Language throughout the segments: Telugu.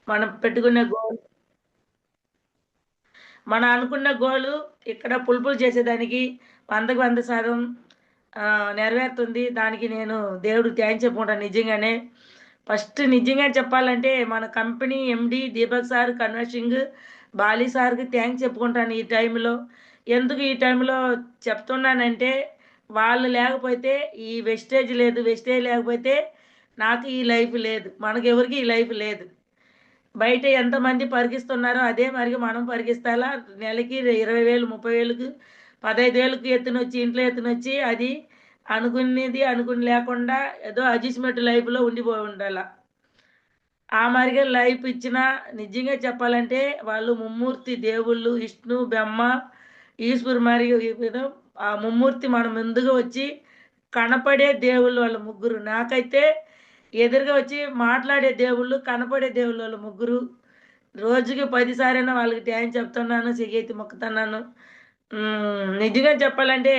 మనం పెట్టుకునే గోల్, మనం అనుకున్న గోలు ఇక్కడ పులుపులు చేసేదానికి 100% నెరవేరుతుంది. దానికి నేను దేవుడు థ్యాంక్స్ చెప్పుకుంటాను నిజంగానే. ఫస్ట్ నిజంగా చెప్పాలంటే మన కంపెనీ ఎండి దీపక్ సార్, కన్వర్సింగ్ బాలీ సార్కి థ్యాంక్స్ చెప్పుకుంటాను ఈ టైంలో. ఎందుకు ఈ టైంలో చెప్తున్నానంటే, వాళ్ళు లేకపోతే ఈ వెస్టేజ్ లేదు, వెస్టేజ్ లేకపోతే నాకు ఈ లైఫ్ లేదు, మనకెవరికి ఈ లైఫ్ లేదు. బయట ఎంతమంది పరిగిస్తున్నారో అదే మరి మనం పరిగిస్తాలా? నెలకి 20,000 30,000కు 15,000కు ఎత్తునొచ్చి ఇంట్లో ఎత్తునొచ్చి అది అనుకునేది అనుకుని లేకుండా ఏదో అడ్జస్ట్మెంట్ లైఫ్లో ఉండిపోయి ఉండాల. ఆ మాదిరిగా లైఫ్ ఇచ్చిన, నిజంగా చెప్పాలంటే వాళ్ళు ముమ్మూర్తి దేవుళ్ళు, విష్ణు బ్రహ్మ ఈశ్వరు మరి ఆ ముమ్మూర్తి మన ముందుగా వచ్చి కనపడే దేవుళ్ళు వాళ్ళు ముగ్గురు. నాకైతే ఎదురుగా వచ్చి మాట్లాడే దేవుళ్ళు, కనపడే దేవుళ్ళు వాళ్ళు ముగ్గురు. రోజుకి 10 సారైనా వాళ్ళకి థ్యాంక్స్ చెప్తున్నాను, సిగెత్తి మొక్కుతున్నాను. నిజంగా చెప్పాలంటే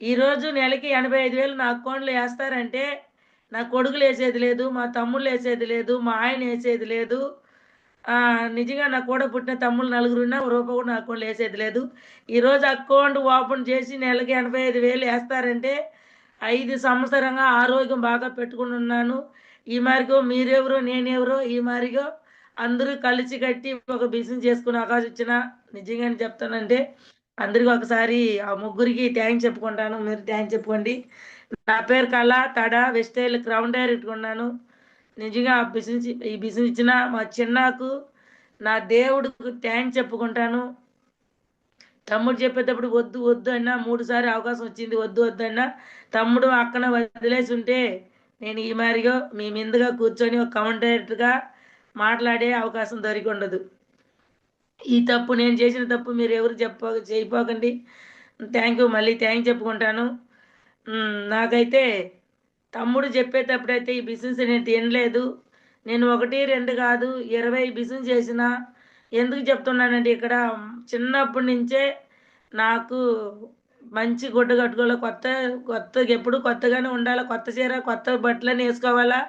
ఈరోజు నెలకి 85,000 నా అకౌంట్లో వేస్తారంటే నా కొడుకులు వేసేది లేదు, మా తమ్ముళ్ళు వేసేది లేదు, మా ఆయన వేసేది లేదు. నిజంగా నా కూడా పుట్టిన తమ్ముళ్ళు నలుగురున్నా రూపాయి కూడా నా అకౌంట్లో వేసేది లేదు. ఈరోజు అకౌంట్ ఓపెన్ చేసి నెలకి 85,000 వేస్తారంటే 5 సంవత్సరంగా ఆరోగ్యం బాగా పెట్టుకుని ఉన్నాను. ఈ మారిగో మీరెవరో నేనెవరో ఈ మారిగో అందరూ కలిసి కట్టి ఒక బిజినెస్ చేసుకునే అవకాశం ఇచ్చిన, నిజంగానే చెప్తానంటే అందరికి ఒకసారి ఆ ముగ్గురికి థ్యాంక్స్ చెప్పుకుంటాను. మీరు థ్యాంక్స్ చెప్పుకోండి. నా పేరు కళ తడ వెస్టైల్ క్రౌన్ డైరెక్ట్గా ఉన్నాను. నిజంగా ఈ బిజినెస్ ఇచ్చిన మా చిన్నాకు నా దేవుడికి థ్యాంక్స్ చెప్పుకుంటాను. తమ్ముడు చెప్పేటప్పుడు వద్దు వద్దు అన్నా 3 సార్లు అవకాశం వచ్చింది, వద్దు వద్దు అన్నా తమ్ముడు అక్కన వదిలేసి ఉంటే నేను ఈ మారిగా మీ ముందుగా కూర్చొని ఒక కమెంటేటర్గా మాట్లాడే అవకాశం దొరికి ఉండదు. ఈ తప్పు నేను చేసిన తప్పు మీరు ఎవరు చేయపోకండి. థ్యాంక్ యూ, మళ్ళీ థ్యాంక్ చెప్పుకుంటాను. నాకైతే తమ్ముడు చెప్పేటప్పుడైతే ఈ బిజినెస్ నేను తినలేదు. నేను 1 2 కాదు 20 బిజినెస్ చేసిన. ఎందుకు చెప్తున్నానంటే ఇక్కడ చిన్నప్పటి నుంచే నాకు మంచి గుడ్డ కట్టుకోవాలి, కొత్తగా ఎప్పుడు కొత్తగానే ఉండాలా, కొత్త చీర కొత్త బట్టలని వేసుకోవాలా,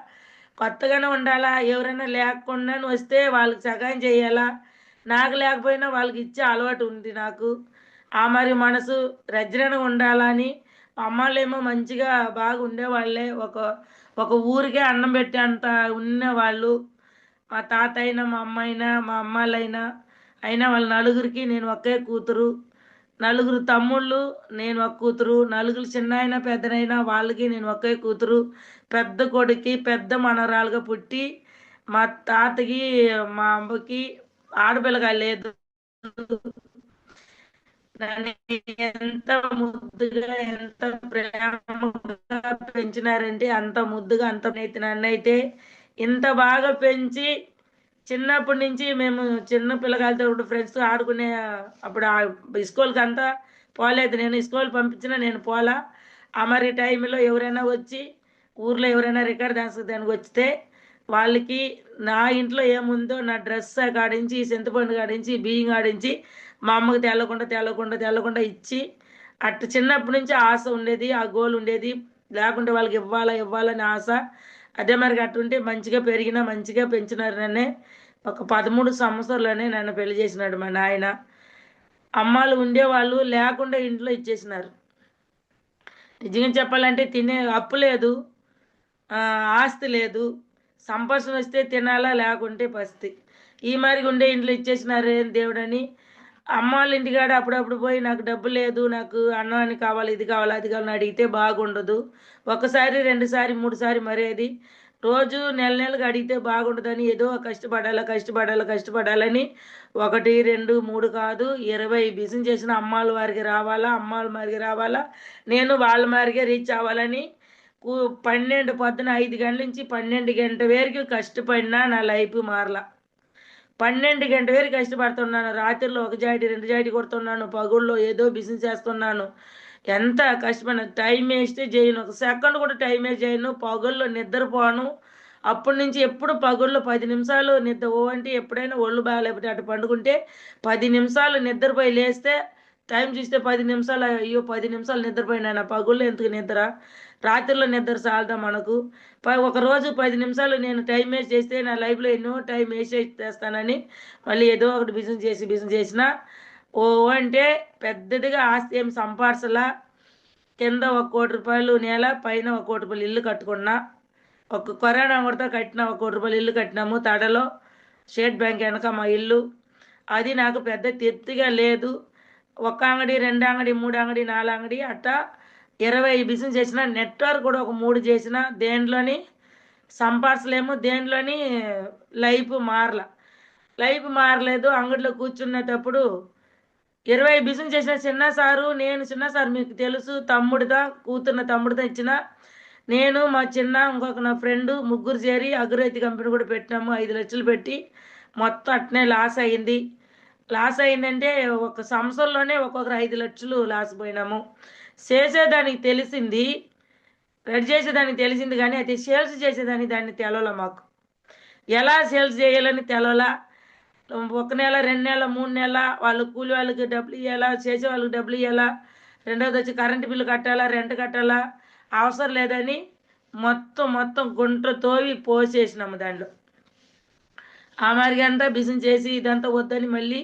కొత్తగానే ఉండాలా. ఎవరైనా లేకుండా వస్తే వాళ్ళకి సహాయం చేయాలా, నాకు లేకపోయినా వాళ్ళకి ఇచ్చే అలవాటు ఉంది నాకు. ఆ మరి మనసు రజ్జనగా ఉండాలని. మా అమ్మాళ్ళేమో మంచిగా బాగా ఉండేవాళ్ళే, ఒక ఒక ఊరికే అన్నం పెట్టేంత ఉన్నవాళ్ళు. మా తాత అయినా మా అమ్మ అయినా మా అమ్మాళ్ళైనా అయినా వాళ్ళ నలుగురికి నేను ఒకే కూతురు. నలుగురు తమ్ముళ్ళు, నేను ఒక కూతురు. నలుగురు చిన్నాయన పెద్దనైనా వాళ్ళకి నేను ఒకే కూతురు. పెద్ద కొడుక్కి పెద్ద మనవరాలుగా పుట్టి మా తాతకి మా అమ్మకి ఆడపిల్లగా లేదు. నన్ను ఎంత ముద్దుగా ఎంత ప్రేమగా పెంచినారంటే అంత ముద్దుగా అంత నన్నైతే ఇంత బాగా పెంచి చిన్నప్పటి నుంచి మేము చిన్న పిల్లగాలతో ఇప్పుడు ఫ్రెండ్స్ ఆడుకునే అప్పుడు స్కూల్కి అంతా పోలేదు. నేను స్కూల్ పంపించినా నేను పోలా. ఆ మరి టైంలో ఎవరైనా వచ్చి ఊర్లో ఎవరైనా రికార్డ్ డాన్స్ దానికి వస్తే వాళ్ళకి నా ఇంట్లో ఏముందో నా డ్రెస్ కాడించి చింతపండు కాడించి బియ్యం కాడించి మా అమ్మకి తెల్లకుండా ఇచ్చి అట్టు చిన్నప్పటి నుంచి ఆశ ఉండేది, ఆ గోల్ ఉండేది. లేకుంటే వాళ్ళకి ఇవ్వాలని ఆశ. అదే మరి అట్టుంటే మంచిగా పెరిగినా మంచిగా పెంచినారు నన్నే. ఒక 13 సంవత్సరాల్లోనే నన్ను పెళ్లి చేసినాడు మా నాయన. అమ్మాలు ఉండేవాళ్ళు లేకుండా ఇంట్లో ఇచ్చేసినారు. నిజంగా చెప్పాలంటే తినే అప్పు లేదు, ఆస్తి లేదు. సంపాదన వస్తే తినాలా, లేకుంటే పస్తి. ఈ మరి ఉండే ఇంట్లో ఇచ్చేసినారు ఏం దేవుడని. అమ్మ వాళ్ళ ఇంటికాడ అప్పుడప్పుడు పోయి నాకు డబ్బు లేదు, నాకు అన్నాన్ని కావాలి, ఇది కావాలి, అది కావాలని అడిగితే బాగుండదు. ఒకసారి 2 సారి 3 సారి మరేది. రోజు నెలకి అడిగితే బాగుండదని ఏదో కష్టపడాలని 1 2 3 కాదు 20 బిజినెస్ చేసిన అమ్మాళ్ళ వారికి రావాలా, అమ్మాళ్ళ మారికి రావాలా, నేను వాళ్ళ మారిగే రీచ్ అవ్వాలని 12 పొద్దున 5 గంటల నుంచి 12 గంటల వరకు కష్టపడినా నా లైఫ్ మారలా. 12 గంటల వరకు కష్టపడుతున్నాను. రాత్రిలో 1 జాయిటీ 2 జాయిటీ కొడుతున్నాను, పగుల్లో ఏదో బిజినెస్ చేస్తున్నాను. ఎంత కష్టపడిన టైం వేస్ట్ చేయను, ఒక సెకండ్ కూడా టైం వేస్ట్ చేయను. పగుల్లో నిద్రపోను. అప్పటి నుంచి ఎప్పుడు పగుల్లో 10 నిమిషాలు నిద్ర అంటే ఎప్పుడైనా ఒళ్ళు బాగాలేకపోతే అటు పండుకుంటే 10 నిమిషాలు నిద్రపోయి లేస్తే టైం చూస్తే 10 నిమిషాలు, అయ్యో 10 నిమిషాలు నిద్రపోయినా పగుల్లో ఎందుకు నిద్ర. రాత్రిలో నిద్ర చాలదా మనకు. ఒక రోజు 10 నిమిషాలు నేను టైం వేస్ట్ చేస్తే నా లైఫ్లో ఎన్నో టైం వేస్ట్ చేస్తానని మళ్ళీ ఏదో ఒకటి బిజినెస్ చేసిన. ఓ అంటే పెద్దదిగా ఆస్తి ఏం సంపార్సలా. కింద 1,00,00,000 నెల, పైన 1,00,00,000 ఇల్లు కట్టుకున్నా. ఒక కరోనా కొడితే కట్టిన 1,00,00,000 ఇల్లు కట్టినాము తడలో. స్టేట్ బ్యాంక్ వెనక మా ఇల్లు. అది నాకు పెద్ద తెప్తిగా లేదు. ఒక అంగడి, 2 అంగడి, 3 అంగడి, 4 అంగడి అట్టా 20 బిజినెస్ చేసిన. నెట్వర్క్ కూడా ఒక 3 చేసిన. దేంట్లోని సంపార్సలేమో, దేంట్లోని లైఫ్ మారలేదు. అంగడిలో కూర్చున్నప్పుడు 20 బిజినెస్ చేసిన. చిన్న సారు మీకు తెలుసు, తమ్ముడిదా ఇచ్చిన. నేను మా చిన్న ఇంకొక నా ఫ్రెండు ముగ్గురు చేరి అగ్రవతి కంపెనీ కూడా పెట్టినాము. 5 లక్షలు పెట్టి మొత్తం అట్నే లాస్ అయిందంటే ఒక సంవత్సరంలోనే ఒక్కొక్కరు 5 లక్షలు లాస్ పోయినాము. చేసేదానికి తెలిసింది, రెడీ చేసేదానికి తెలిసింది, కానీ అయితే సేల్స్ దాన్ని తెలవల మాకు. ఎలా సేల్స్ చేయాలని తెలవల. 1 నెల, 2 నెలల, 3 నెలల వాళ్ళు కూలి వాళ్ళకి డబ్బులు ఇవ్వాలా, చేసే వాళ్ళకి డబ్బులు ఇవ్వాలా, రెండవది వచ్చి కరెంటు బిల్లు కట్టాలా, రెంట్ కట్టాలా, అవసరం లేదని మొత్తం గుంట తోవి పోసేసినాము దాంట్లో. ఆ మారిగంతా బిజినెస్ చేసి ఇదంతా వద్దని మళ్ళీ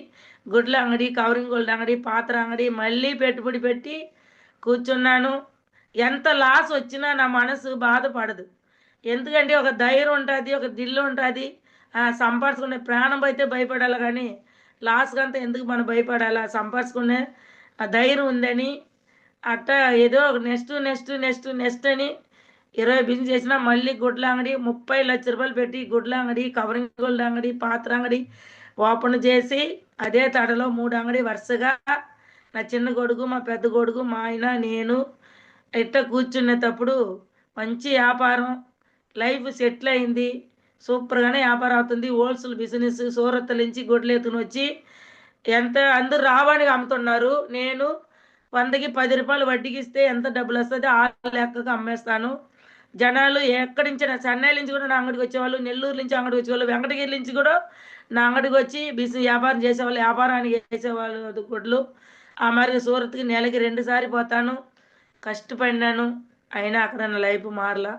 గుడ్ల అంగడి, కవరింగ్ గోల్డ్ అంగడి, పాత్ర అంగడి మళ్ళీ పెట్టుబడి పెట్టి కూర్చున్నాను. ఎంత లాస్ వచ్చినా నా మనసు బాధపడదు. ఎందుకంటే ఒక ధైర్యం ఉంటుంది, ఒక దిల్లు ఉంటుంది. సంపాదించుకునే ప్రాణం అయితే భయపడాలి, కానీ లాస్కి అంతా ఎందుకు మనం భయపడాలా? సంపాదించుకునే ఆ ధైర్యం ఉందని అట్టా ఏదో నెక్స్ట్ అని 20 బిజినెస్ చేసిన. మళ్ళీ గుడ్ల అంగడి 30 లక్షల రూపాయలు పెట్టి గుడ్ల అంగడి, కవరింగ్ గోల్డ్ అంగడి, పాత్ర అంగడి ఓపెన్ చేసి అదే తడలో 3 అంగడి వరుసగా నా చిన్న కొడుకు, మా పెద్ద కొడుకు, మా ఆయన, నేను ఇట్ట కూర్చునేటప్పుడు మంచి వ్యాపారం, లైఫ్ సెటిల్ అయింది. సూపర్గానే వ్యాపారం అవుతుంది. హోల్సేల్ బిజినెస్ సూరత్ నుంచి గొడ్లు ఎత్తుకుని వచ్చి ఎంత అందరూ రావడానికి అమ్ముతున్నారు. నేను 100కి 10 రూపాయలు వడ్డీకి ఇస్తే ఎంత డబ్బులు వస్తుందో ఆ లెక్కకు అమ్మేస్తాను. జనాలు ఎక్కడి నుంచి, చెన్నై నుంచి కూడా నా అంగడికి వచ్చేవాళ్ళు, నెల్లూరు నుంచి అంగడికి వచ్చేవాళ్ళు, వెంకటగిరి నుంచి కూడా నా అంగడికి వచ్చి బిజినెస్ వ్యాపారం చేసేవాళ్ళు, వ్యాపారానికి వేసేవాళ్ళు గుడ్లు. ఆ మరి సూరత్కి నెలకి 2 సారి పోతాను. కష్టపడినాను, అయినా అక్కడ నా లైఫ్ మారలా.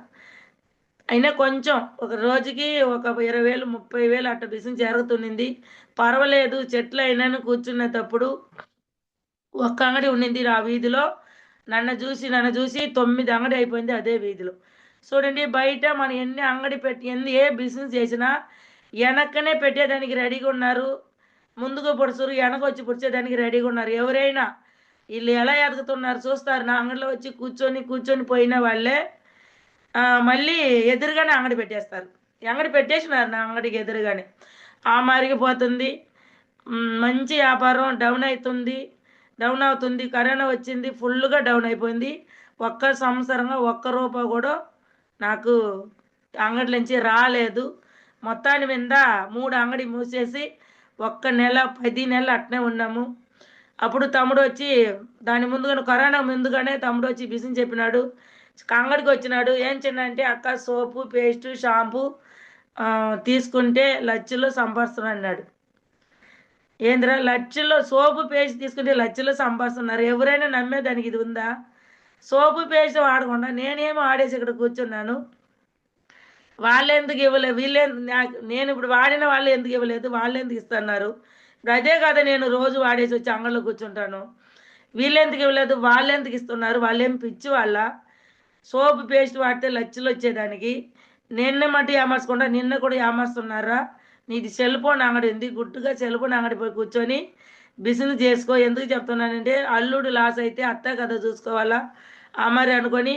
అయినా కొంచెం ఒక రోజుకి ఒక 20,000 30,000 అట్ట బిజినెస్ జరుగుతుంది. పర్వాలేదు. చెట్లు అయినాను. కూర్చునేటప్పుడు ఒక్క అంగడి ఉండింది ఆ వీధిలో. నన్ను చూసి 9 అంగడి అయిపోయింది అదే వీధిలో. చూడండి, బయట మనం ఎన్ని అంగడి పెట్టి ఏ బిజినెస్ చేసినా వెనక్కనే పెట్టేదానికి రెడీగా ఉన్నారు. ముందుకు పొడుచురు, వెనక వచ్చి పొడిచేదానికి రెడీగా ఉన్నారు. ఎవరైనా వీళ్ళు ఎలా ఎదుగుతున్నారు చూస్తారు. నా అంగడిలో వచ్చి కూర్చొని పోయిన వాళ్ళే మళ్ళీ ఎదురుగానే అంగడి పెట్టేస్తారు. అంగడి పెట్టేసినారు నా అంగడికి ఎదురుగానే. ఆ మారిగిపోతుంది. మంచి వ్యాపారం డౌన్ అవుతుంది. కరోనా వచ్చింది, ఫుల్గా డౌన్ అయిపోయింది. ఒక్క సంవత్సరంగా ఒక్క రూపాయి కూడా నాకు అంగడి నుంచి రాలేదు. మొత్తాన్ని మీద 3 అంగడి మూసేసి 1 నెల 10 నెలలు అట్నే ఉన్నాము. అప్పుడు తమ్ముడు వచ్చి కరోనా ముందుగానే తమ్ముడు వచ్చి బిజినెస్ చెప్పినాడు. అంగడికి వచ్చినాడు. ఏం చిన్న అంటే, అక్క సోపు, పేస్టు, షాంపూ తీసుకుంటే లక్షల్లో సంపాదిస్తున్నాడు అన్నాడు. ఏంద్రా లక్షల్లో సోపు పేస్ట్ తీసుకుంటే లక్షల్లో సంపాదిస్తున్నారు? ఎవరైనా నమ్మేదానికి ఇది ఉందా? సోపు పేస్ట్ వాడకుండా నేనేమో ఆడేసి ఇక్కడ కూర్చున్నాను. వాళ్ళు ఎందుకు ఇవ్వలేదు? నేను ఇప్పుడు వాడిన వాళ్ళు ఎందుకు ఇవ్వలేదు? వాళ్ళు ఎందుకు ఇస్తున్నారు? ఇప్పుడు అదే కదా నేను రోజు వాడేసి వచ్చి అంగడిలో కూర్చుంటాను. వీళ్ళు ఎందుకు ఇవ్వలేదు? వాళ్ళు ఎందుకు ఇస్తున్నారు? వాళ్ళేం పిచ్చి వాళ్ళ? సోపు పేస్ట్ వాడితే లక్షలు వచ్చేదానికి నిన్న మట్టి ఏమార్చుకుంటా, నిన్న కూడా ఏమారుస్తున్నారా? నీది సెల్ ఫోన్ అంగడి ఉంది, గుట్టుగా సెల్ ఫోన్ అంగడి పోయి కూర్చొని బిజినెస్ చేసుకో. ఎందుకు చెప్తున్నానంటే, అల్లుడు లాస్ అయితే అత్త కదా చూసుకోవాలా. మరి అనుకొని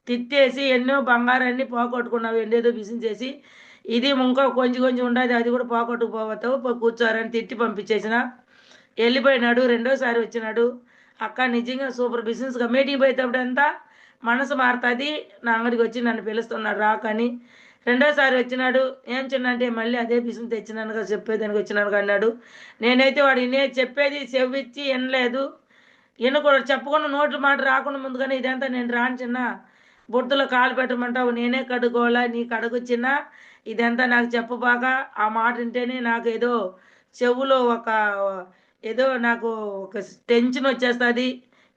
తిట్టేసి ఎన్నో బంగారాన్ని పోగొట్టుకున్నావు ఎండేదో బిజినెస్ చేసి. ఇది ఇంకా కొంచెం ఉండదు, అది కూడా పోగొట్టుకుపోతావు, కూర్చోరని తిట్టి పంపించేసిన. వెళ్ళిపోయినాడు. రెండోసారి వచ్చినాడు. అక్క నిజంగా సూపర్ బిజినెస్గా మీటింగ్ పోయేటప్పుడు అంతా మనసు మారుతుంది. నా అంగడికి వచ్చి నన్ను పిలుస్తున్నాడు రాకని. రెండోసారి వచ్చినాడు. ఏం చిన్నంటే, మళ్ళీ అదే బిజినెస్ తెచ్చినానుగా, చెప్పేదానికి వచ్చినాను అన్నాడు. నేనైతే వాడు చెప్పేది చెవిచ్చి వినలేదు. కూడా చెప్పకుండా నోట్ల మాట రాకుండా ముందుగానే ఇదంతా నేను రాను చిన్న, బొట్టులో కాలు పెట్టమంటావు, నేనే కడుగోలా, నీకు అడుగు చిన్న, ఇదంతా నాకు చెప్పబాగా. ఆ మాట వింటేనే నాకు ఏదో చెవులో నాకు ఒక టెన్షన్ వచ్చేస్తుంది.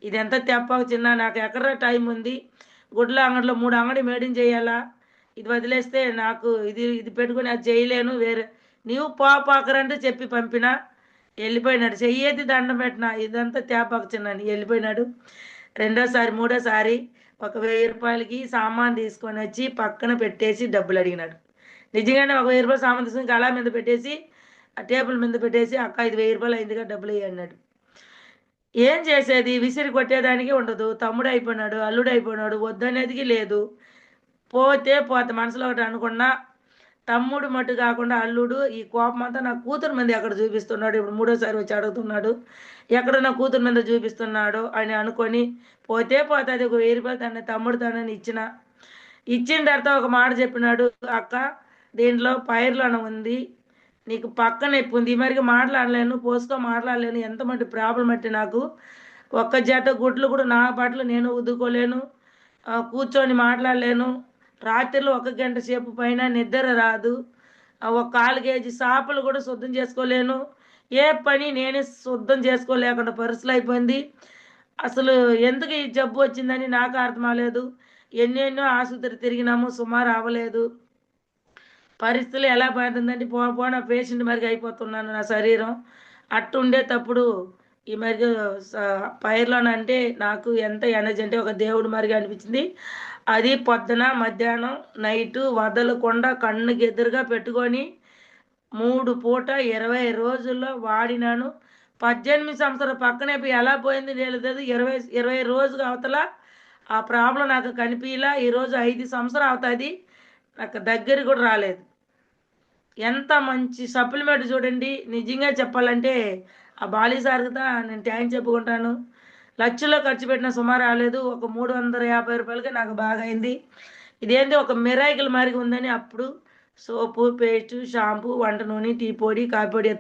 ఇదంతా తెప్పక చిన్న, నాకు ఎక్కడ టైం ఉంది? గుడ్ల అంగడిలో 3 అంగడి మెయింటైన్ చేయాలా, ఇది వదిలేస్తే నాకు ఇది ఇది పెట్టుకొని అది చేయలేను, వేరే నీవు పాకరంటే చెప్పి పంపిన వెళ్ళిపోయినాడు. చెయ్యేది దండం పెట్టిన ఇదంతా తేపాకు చిన్నని వెళ్ళిపోయినాడు. రెండోసారి మూడోసారి ఒక 1000 రూపాయలకి సామాన్ తీసుకొని వచ్చి పక్కన పెట్టేసి డబ్బులు అడిగినాడు. నిజంగానే ఒక 1000 రూపాయలు సామాన్ తీసుకొని గలా మీద పెట్టేసి ఆ టేబుల్ మీద పెట్టేసి అక్క ఇది 1000 రూపాయలు అయిందిగా డబ్బులు ఇయ్యి అన్నాడు. ఏం చేసేది, విసిరి కొట్టేదానికి ఉండదు. తమ్ముడు అయిపోయినాడు, అల్లుడు అయిపోయినాడు, వద్దనేది లేదు. పోతే మనసులో ఒకటి అనుకున్నా, తమ్ముడు మట్టు కాకుండా అల్లుడు ఈ కోపం అంతా నా కూతురు మీద ఎక్కడ చూపిస్తున్నాడు, ఇప్పుడు మూడోసారి వచ్చి అడుగుతున్నాడు ఎక్కడ నా కూతురు మీద చూపిస్తున్నాడు అని అనుకొని పోతే అది ఒక 1000 రూపాయలు తమ్ముడు తనని ఇచ్చిన తర్వాత ఒక మాట చెప్పినాడు, అక్క దీంట్లో పైర్లోన ఉంది, నీకు పక్క నొప్పి ఉంది, ఈ మరికి మాట్లాడలేను, మాట్లాడలేను, ఎంత మట్టి ప్రాబ్లం అంటే నాకు ఒక్క జత గుడ్లు కూడా నా బట్టలు నేను ఉదుకోలేను, కూర్చొని మాట్లాడలేను, రాత్రిలో 1 గంట సేపు పైన నిద్ర రాదు, ఒక 4 కేజీ చేపలు కూడా శుద్ధం చేసుకోలేను, ఏ పని నేనే శుద్ధం చేసుకోలేకుండా పరిస్థితులు అయిపోయింది. అసలు ఎందుకు ఈ జబ్బు వచ్చిందని నాకు అర్థం అవ్వలేదు. ఎన్నెన్నో ఆసుపత్రి తిరిగినాము, సుమారు అవ్వలేదు. పరిస్థితులు ఎలా పోతుందంటే పోన పేషెంట్ మరిగి అయిపోతున్నాను నా శరీరం. అట్టు ఉండేటప్పుడు ఈ మరిగి పైర్లోనంటే నాకు ఎంత ఎనర్జీ అంటే ఒక దేవుడు మరిగి అనిపించింది. అది పొద్దున మధ్యాహ్నం నైటు వదలకుండా కన్నుకి ఎదురుగా పెట్టుకొని 3 పూట 20 రోజుల్లో వాడినాను. 18 సంవత్సరాల పక్కనే ఎలా పోయింది లేదు, 20 రోజులు అవతల ఆ ప్రాబ్లం నాకు కనిపించలా. ఈరోజు 5 సంవత్సరాలు అవుతుంది, నాకు దగ్గర కూడా రాలేదు. ఎంత మంచి సప్లిమెంట్ చూడండి. నిజంగా చెప్పాలంటే ఆ బాలీ సార్గా నేను థ్యాంక్స్ చెప్పుకుంటాను. లక్షల్లో ఖర్చు పెట్టిన సుమారు రాలేదు, ఒక 350 రూపాయలకి నాకు బాగా అయింది. ఇదేంటి ఒక మిరాకిల్ మరిగి ఉందని అప్పుడు సోపు, పేస్టు, షాంపూ, వంట నూనె, టీ పొడి, కాఫీ పొడి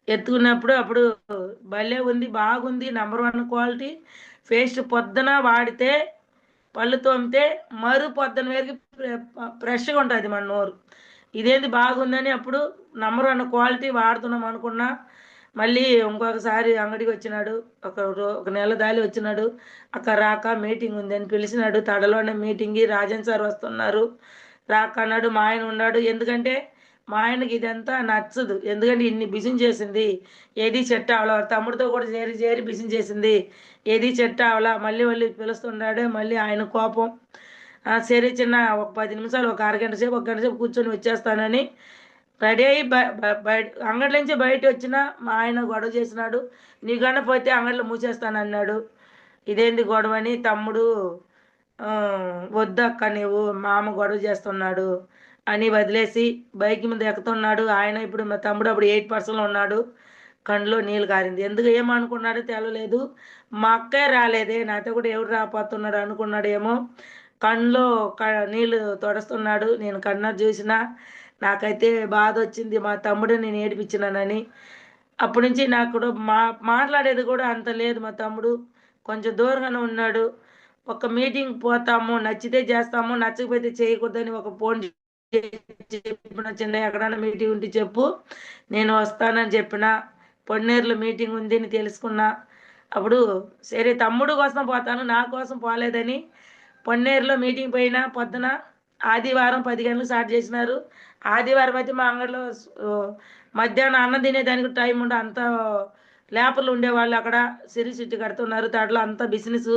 ఎత్తుకున్నప్పుడు అప్పుడు భలే ఉంది, బాగుంది, నెంబర్ 1 క్వాలిటీ. పేస్ట్ పొద్దున వాడితే పళ్ళు తోమితే పొద్దున వేరికి ఫ్రెష్గా ఉంటుంది మన నోరు. ఇదేంటి బాగుందని అప్పుడు నెంబర్ 1 క్వాలిటీ వాడుతున్నాం అనుకున్నా. మళ్ళీ ఇంకొకసారి అంగడికి వచ్చినాడు, ఒక నెల దాలి వచ్చినాడు. అక్కడ రాక మీటింగ్ ఉంది అని పిలిచినాడు. తడలోనే మీటింగ్, రాజన్ సార్ వస్తున్నారు రాక అన్నాడు. మా ఆయన ఉన్నాడు, ఎందుకంటే మా ఆయనకి ఇదంతా నచ్చదు, ఎందుకంటే ఇన్ని బిజినెస్ చేసింది ఏది చెట్టు అవలా, తమ్ముడితో కూడా చేరి బిజినెస్ చేసింది ఏది చెట్టు అవలా. మళ్ళీ పిలుస్తున్నాడు, మళ్ళీ ఆయన కోపం. సరే చిన్న ఒక 10 నిమిషాలు, ఒక అరగంట సేపు, 1 గంట సేపు కూర్చొని వచ్చేస్తానని రెడీ అయ్యి అంగడి నుంచి బయట వచ్చిన మా ఆయన గొడవ చేసినాడు. నీకన్నా పోతే అంగడిలో మూసేస్తానన్నాడు. ఇదేంది గొడవ అని తమ్ముడు వద్దక్క నీవు మామ గొడవ చేస్తున్నాడు అని వదిలేసి బైక్ మీద ఎక్కుతున్నాడు. ఆయన ఇప్పుడు మా తమ్ముడు అప్పుడు 8% ఉన్నాడు. కళ్ళలో నీళ్ళు కారింది. ఎందుకు ఏమనుకున్నాడో తెలలేదు. మా అక్కే రాలేదే, నాతో కూడా ఎవరు రాపోతున్నాడు అనుకున్నాడేమో. కళ్ళలో నీళ్ళు తొడుస్తున్నాడు. నేను కన్నా చూసిన నాకైతే బాధ వచ్చింది, మా తమ్ముడు నేను ఏడిపించినానని. అప్పటి నుంచి నాకు కూడా మాట్లాడేది కూడా అంత లేదు. మా తమ్ముడు కొంచెం దూరంగానే ఉన్నాడు. ఒక మీటింగ్ పోతాము, నచ్చితే చేస్తాము, నచ్చకపోతే చేయకూడదని ఒక ఫోన్ చెప్పిన, చిన్న ఎక్కడైనా మీటింగ్ ఉంటే చెప్పు నేను వస్తానని చెప్పిన. పొన్నేరులో మీటింగ్ ఉంది అని తెలుసుకున్నా. అప్పుడు సరే తమ్ముడు కోసం పోతాను, నా కోసం పోలేదని పొన్నేరులో మీటింగ్ పోయినా. పొద్దున ఆదివారం 10 గంటలకు స్టార్ట్ చేసినారు. ఆదివారం అయితే మా అంగడిలో మధ్యాహ్నం అన్నం తినేదానికి టైం ఉండే, అంత లేపర్లు ఉండేవాళ్ళు అక్కడ సిరి చుట్టు కడుతున్నారు. దాంట్లో అంతా బిజినెస్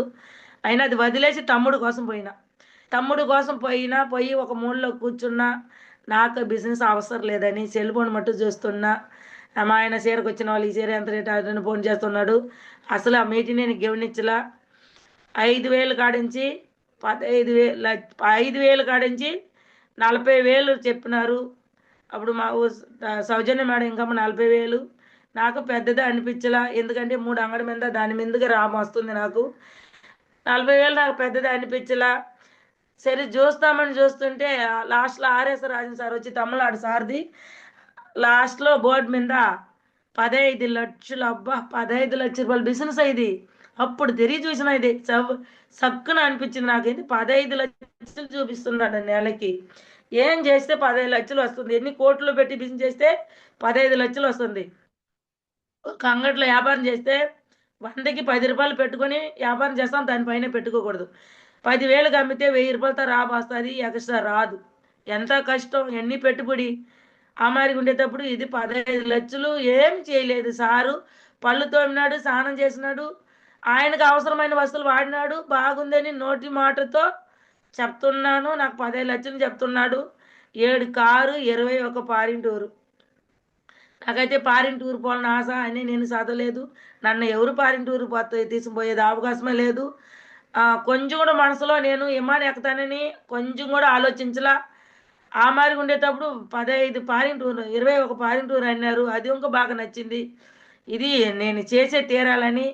అయినా అది వదిలేసి తమ్ముడు కోసం పోయి ఒక మూలలో కూర్చున్నా. నాకు బిజినెస్ అవసరం లేదని సెల్ ఫోన్ మట్టు చూస్తున్నా. మా ఆయన చీరకు వచ్చిన వాళ్ళు ఈ చీర ఎంత రేట్ అని ఫోన్ చేస్తున్నాడు. అసలు ఆ మీటింగ్ నేను గమనించలా. 5,000 కాడించి 15,000, 5,000 కాడించి 40,000 చెప్పినారు. అప్పుడు మా సౌజన్య మేడం ఇంకా 40,000 నాకు పెద్దదే అనిపించలా. ఎందుకంటే 3 అంగడి మీద దాని మీదగా రామ వస్తుంది నాకు. 40,000 నాకు పెద్దదే అనిపించలా. సరే చూస్తామని చూస్తుంటే లాస్ట్లో ఆర్ఎస్ రాజన్ సార్ వచ్చి తమిళనాడు సార్ది లాస్ట్లో బోర్డు మీద 15 లక్షలు. అబ్బా 15 లక్షల రూపాయలు బిజినెస్ అయింది. అప్పుడు తిరిగి చూసిన ఇది సక్కున అనిపించింది నాకైతే. 15 లక్షలు చూపిస్తున్నాడు నెలకి. ఏం చేస్తే 15 లక్షలు వస్తుంది? ఎన్ని కోట్లు పెట్టి బిజినెస్ చేస్తే 15 లక్షలు వస్తుంది? ఒక అంగట్లో వ్యాపారం చేస్తే 100కి 10 రూపాయలు పెట్టుకొని వ్యాపారం చేస్తాం, దానిపైన పెట్టుకోకూడదు. 10,000కి అమ్మితే 1000 రూపాయలతో వస్తుంది, ఎక్స్ట్రా రాదు. ఎంత కష్టం, ఎన్ని పెట్టుబడి. ఆ మాదిరిగా ఉండేటప్పుడు ఇది 15 లక్షలు ఏం చేయలేదు సారు. పళ్ళు తోమినాడు, స్నానం చేసినాడు, ఆయనకు అవసరమైన వస్తువులు వాడినాడు, బాగుందని నోటి మాటతో చెప్తున్నాను. నాకు 15 లక్షలు చెప్తున్నాడు. 7 కారు, 21 ఫారిన్ టూరు. నాకైతే ఫారిన్ టూర్ పోవాలని ఆశ, అని నేను చదవలేదు. నన్ను ఎవరు ఫారిన్ టూర్ తీసుకుపోయేది అవకాశమే లేదు. కొంచెం కూడా మనసులో నేను విమానం ఎక్కుతానని కొంచెం కూడా ఆలోచించలా. ఆ మాదిరిగా ఉండేటప్పుడు 15 ఫారిన్ టూర్, 21 ఫారిన్ టూర్ అన్నారు. అది ఇంకా బాగా నచ్చింది. ఇది నేను చేసే తీరాలని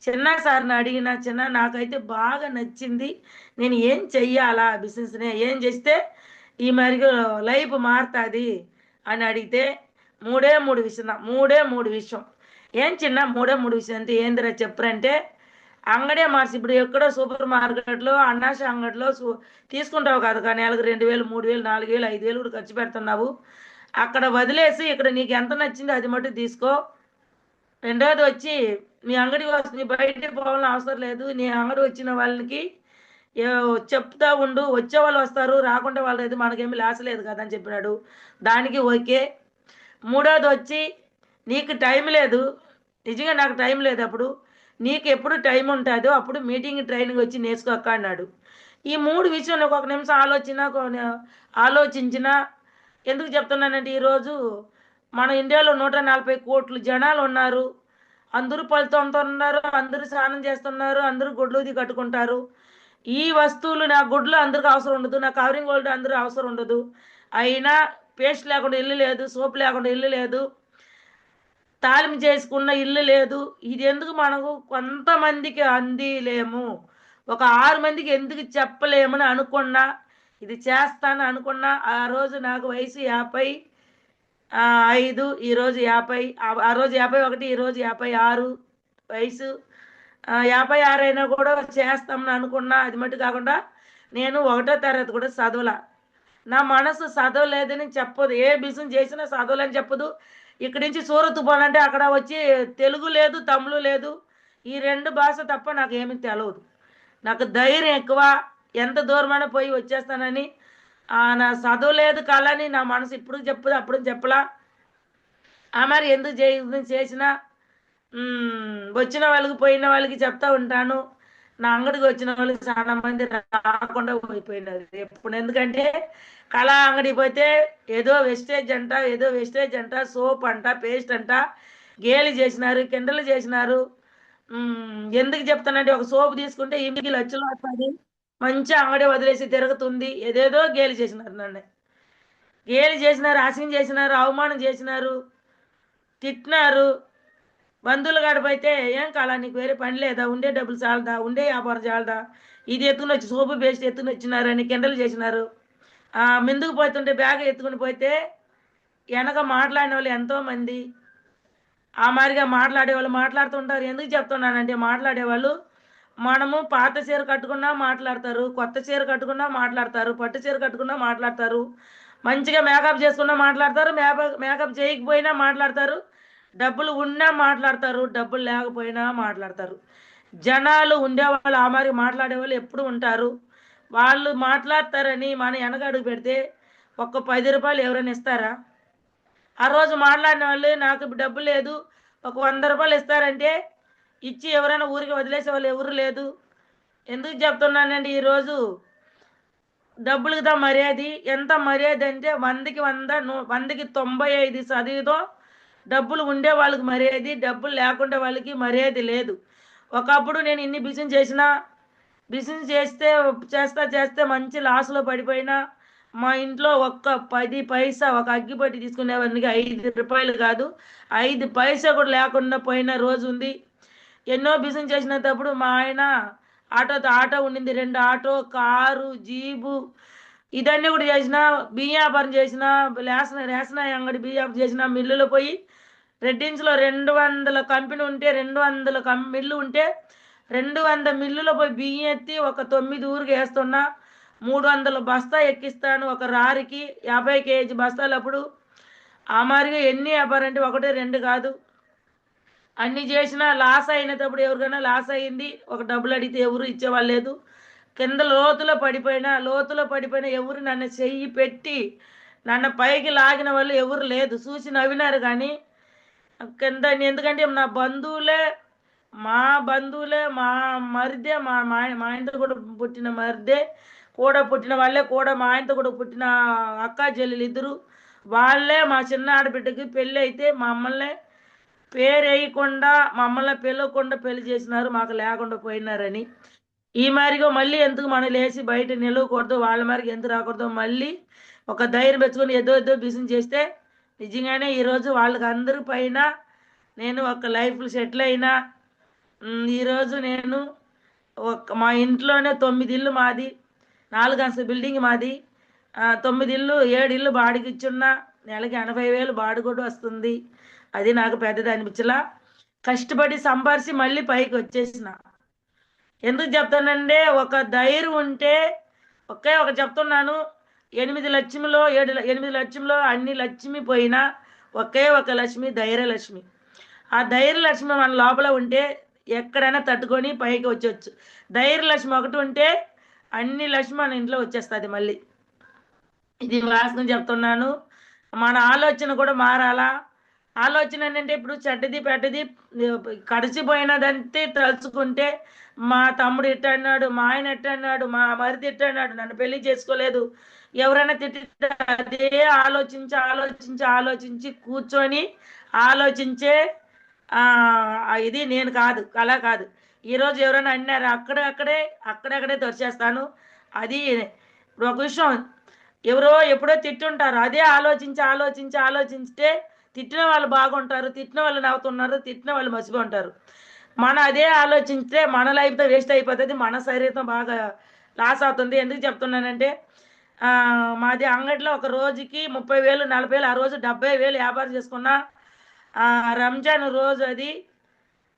చిన్న సార్ని అడిగిన, చిన్న నాకైతే బాగా నచ్చింది, నేను ఏం చెయ్యాలా బిజినెస్ని, ఏం చేస్తే ఈ మరిగా లైఫ్ మారుతుంది అని అడిగితే మూడే మూడు విషయం. ఏం చిన్న మూడే మూడు విషయం అంటే ఏందిరా చెప్పరంటే, అంగడే మార్చి ఇప్పుడు ఎక్కడో సూపర్ మార్కెట్లో, అన్నాశ అంగడిలో తీసుకుంటావు కాదు, కానీ నెలకు 2,000, 3,000, 4,000, 5,000 కూడా ఖర్చు పెడుతున్నావు. అక్కడ వదిలేసి ఇక్కడ నీకు ఎంత నచ్చిందో అది మటు తీసుకో. రెండోది వచ్చి నీ అంగడికి వస్తుంది, నీ బయటికి పోవాలని అవసరం లేదు. నీ అంగడి వచ్చిన వాళ్ళకి చెప్తా ఉండు, వచ్చే వాళ్ళు వస్తారు, రాకుండా వాళ్ళు అయితే మనకేమీ లాస్ లేదు కదా అని చెప్పినాడు. దానికి ఓకే. మూడోది వచ్చి నీకు టైం లేదు, నిజంగా నాకు టైం లేదు, అప్పుడు నీకు ఎప్పుడు టైం ఉంటుందో అప్పుడు మీటింగ్ ట్రైనింగ్ వచ్చి నేర్చుకోక అన్నాడు. ఈ 3 విషయంలో ఒక నిమిషం ఆలోచించిన. ఎందుకు చెప్తున్నానంటే ఈరోజు మన ఇండియాలో 140 కోట్ల జనాలు ఉన్నారు. అందరూ పళ్ళుతోముతూ ఉన్నారు, అందరూ స్నానం చేస్తున్నారు, అందరూ గుడ్లుది కట్టుకుంటారు. ఈ వస్తువులు నా గుడ్లు అందరికి అవసరం ఉండదు, నా కవరింగ్ గోల్డ్ అందరూ అవసరం ఉండదు. అయినా పేస్ట్ లేకుండా ఇల్లు లేదు, సోప్ లేకుండా ఇల్లు లేదు, తాలింపు చేసుకున్న ఇల్లు లేదు. ఇది ఎందుకు మనకు కొంతమందికి అందిలేము, ఒక 6 మందికి ఎందుకు చెప్పలేమని అనుకున్నా, ఇది చేస్తాను అనుకున్నా. ఆ రోజు నాకు వయసు 55, ఈరోజు 50, ఆ రోజు 51, ఈరోజు 56 వయసు. 56 అయినా కూడా చేస్తామని అనుకున్నా. అది మటు కాకుండా నేను 1వ తరగతి కూడా చదవలా. నా మనసు చదవలేదని చెప్పదు, ఏ బిజినెస్ చేసినా చదవలేని చెప్పదు. ఇక్కడి నుంచి సూరత్ పోవాలంటే అక్కడ వచ్చి తెలుగు లేదు, తమిళ లేదు, ఈ 2 భాష తప్ప నాకు ఏమీ తెలియదు. నాకు ధైర్యం ఎక్కువ, ఎంత దూరమైనా పోయి వచ్చేస్తానని. నా చదవలేదు కాలని నా మనసు ఇప్పుడు చెప్పదు, అప్పుడు చెప్పలా. మరి ఎందుకు చేసినా వచ్చిన వాళ్ళకి పోయిన వాళ్ళకి చెప్తా ఉంటాను. నా అంగడికి వచ్చిన వాళ్ళకి చాలా మంది రాకుండా పోయిపోయినారు ఎప్పుడు. ఎందుకంటే కళా అంగడికి పోతే ఏదో వెస్టేజ్ అంట, సోప్ అంట, పేస్ట్ అంట, గేలి చేసినారు, కిండలు చేసినారు. ఎందుకు చెప్తానంటే ఒక సోపు తీసుకుంటే ఇంటికి లక్షలు వస్తుంది, మంచి అంగడి వదిలేసి తిరుగుతుంది, ఏదేదో గేలి చేసినారు, నన్ను గేలి చేసినారు, అసింగ్ చేసినారు, అవమానం చేసినారు, తిట్టినారు. బంధువులు గడిపోతే ఏం కాలా, నీకు వేరే పని లేదా, ఉండే డబ్బులు చాలదా, ఉండే వ్యాపారం చాలదా, ఇది ఎత్తుకుని వచ్చి సోపు పేస్ట్ ఎత్తుకుని వచ్చినారని కిండలు చేసినారు. ముందుకు పోతుంటే బ్యాగ్ ఎత్తుకుని పోతే వెనక మాట్లాడిన వాళ్ళు ఎంతోమంది. ఆ మాదిరిగా మాట్లాడేవాళ్ళు మాట్లాడుతుంటారు. ఎందుకు చెప్తున్నానంటే మాట్లాడేవాళ్ళు, మనము పాత చీర కట్టుకున్నా మాట్లాడతారు, కొత్త చీర కట్టుకున్నా మాట్లాడతారు, పట్టు చీర కట్టుకున్నా మాట్లాడతారు, మంచిగా మేకప్ చేసుకున్నా మాట్లాడతారు, మేకప్ చేయకపోయినా మాట్లాడతారు, డబ్బులు ఉన్నా మాట్లాడతారు, డబ్బులు లేకపోయినా మాట్లాడతారు. జనాలు ఉండేవాళ్ళు ఆ మాదిరి మాట్లాడేవాళ్ళు ఎప్పుడు ఉంటారు. వాళ్ళు మాట్లాడతారని మన వెనకడుగు పెడితే ఒక్క 10 రూపాయలు ఎవరైనా ఇస్తారా? ఆ రోజు మాట్లాడిన వాళ్ళు నాకు డబ్బు లేదు, ఒక 100 రూపాయలు ఇస్తారంటే ఇచ్చి ఎవరైనా ఊరికి వదిలేసే వాళ్ళు ఎవరు లేదు. ఎందుకు చెప్తున్నానండి, ఈరోజు డబ్బులకి దా మర్యాద. ఎంత మర్యాద అంటే 100కి 95% డబ్బులు ఉండే వాళ్ళకి మర్యాద, డబ్బులు లేకుండా వాళ్ళకి మర్యాద లేదు. ఒకప్పుడు నేను ఇన్ని బిజినెస్ చేస్తే మంచి లాస్లో పడిపోయినా, మా ఇంట్లో ఒక్క 10 పైసా ఒక అగ్గిపెట్టి తీసుకునేవారికి 5 రూపాయలు కాదు, 5 పైసా కూడా లేకుండా పోయిన రోజు ఉంది. ఎన్నో బిజినెస్ చేసినప్పుడు మా ఆయన ఆటో ఉండింది, 2 ఆటో, కారు, జీబు, ఇదన్నీ కూడా చేసిన. బియ్యం వ్యాపారం చేసిన, రేషన్ అంగడి బియ్యం వ్యాపారం చేసిన, మిల్లులో పోయి రెడ్డిన్స్లో 200 కంపెనీ ఉంటే 200 మిల్లు ఉంటే 200 మిల్లులో పోయి బియ్యం ఎత్తి ఒక 9 ఊరికి వేస్తున్నా. 300 బస్తా ఎక్కిస్తాను ఒక రారికి, 50 కేజీ బస్తాలు. అప్పుడు ఆ మాదిరిగా ఎన్ని వ్యాపారం అంటే 1, 2 కాదు, అన్ని చేసినా లాస్ అయినప్పుడు ఎవరికైనా లాస్ అయ్యింది, ఒక డబ్బులు అడిగితే ఎవరు ఇచ్చేవాళ్ళు లేదు. కింద లోతులో పడిపోయినా ఎవరు నన్ను చెయ్యి పెట్టి నన్ను పైకి లాగిన వాళ్ళు ఎవరు లేదు. చూసి నవ్వినారు కానీ కింద. ఎందుకంటే మా బంధువులే మా మరిదే, మా ఆయనతో కూడా పుట్టిన మరిదే, కూడా పుట్టిన వాళ్ళే, కూడా మా ఆయనతో కూడా పుట్టిన అక్క చెల్లెలు ఇద్దరు వాళ్ళే మా చిన్న ఆడబిడ్డకి పెళ్ళి అయితే మమ్మల్ని పేరు వేయకుండా, మమ్మల్ని పిలవకుండా పెళ్లి చేసినారు, మాకు లేకుండా పోయినారని. ఈ మారిగా మళ్ళీ ఎందుకు మనం లేచి బయట నిలవకూడదు, వాళ్ళ మారికి ఎందుకు రాకూడదు, మళ్ళీ ఒక ధైర్యం పెంచుకొని ఏదో బిజినెస్ చేస్తే నిజంగానే ఈరోజు వాళ్ళకి అందరి పైన నేను ఒక లైఫ్లో సెటిల్ అయినా. ఈరోజు నేను మా ఇంట్లోనే 9 ఇల్లు మాది, 4 అంతస్తుల బిల్డింగ్ మాది, 9 ఇల్లు 7 ఇల్లు బాడికి ఇచ్చున్నా, నెలకి 80,000 బాడిగ కూడా వస్తుంది. అది నాకు పెద్దది అనిపించలా. కష్టపడి సంపాదించి మళ్ళీ పైకి వచ్చేసిన. ఎందుకు చెప్తానంటే ఒక ధైర్యం ఉంటే, ఒక చెప్తున్నాను, 8 లక్షల్లో 8 లక్షల్లో అన్ని లక్ష్మి పోయినా ఒకే ఒక లక్ష్మి ధైర్యలక్ష్మి. ఆ ధైర్యలక్ష్మి మన లోపల ఉంటే ఎక్కడైనా తట్టుకొని పైకి వచ్చేవచ్చు. ధైర్యలక్ష్మి ఒకటి ఉంటే అన్ని లక్ష్మి మన ఇంట్లో వచ్చేస్తుంది మళ్ళీ. ఇది వాస్తవం చెప్తున్నాను. మన ఆలోచన కూడా మారాలా. ఆలోచన ఏంటంటే ఇప్పుడు చెడ్డది పెట్టది కడిచిపోయినదంతే తలుచుకుంటే, మా తమ్ముడు ఇట్ట అన్నాడు, మా ఆయన ఎట్ట అన్నాడు, మా మరిది ఇట్ట అన్నాడు, నన్ను పెళ్లి చేసుకోలేదు, ఎవరైనా తిట్టితే అదే ఆలోచించి కూర్చొని ఆలోచించే ఇది నేను కాదు, అలా కాదు. ఈరోజు ఎవరైనా అన్నారు అక్కడక్కడే తొరిచేస్తాను. అది ఇప్పుడు ఒక విషయం, ఎవరో ఎప్పుడో తిట్టుంటారు, అదే ఆలోచించితే తిట్టిన వాళ్ళు బాగుంటారు, తిట్టిన వాళ్ళు నవ్వుతున్నారు, తిట్టిన వాళ్ళు మసిగా ఉంటారు. మనం అదే ఆలోచిస్తే మన లైఫ్తో వేస్ట్ అయిపోతుంది, మన శరీరం బాగా లాస్ అవుతుంది. ఎందుకు చెప్తున్నానంటే మాది అంగడిలో ఒక రోజుకి 30,000 40,000, ఆ రోజు 70,000 వ్యాపారం చేసుకున్నా. రంజాన్ రోజు అది,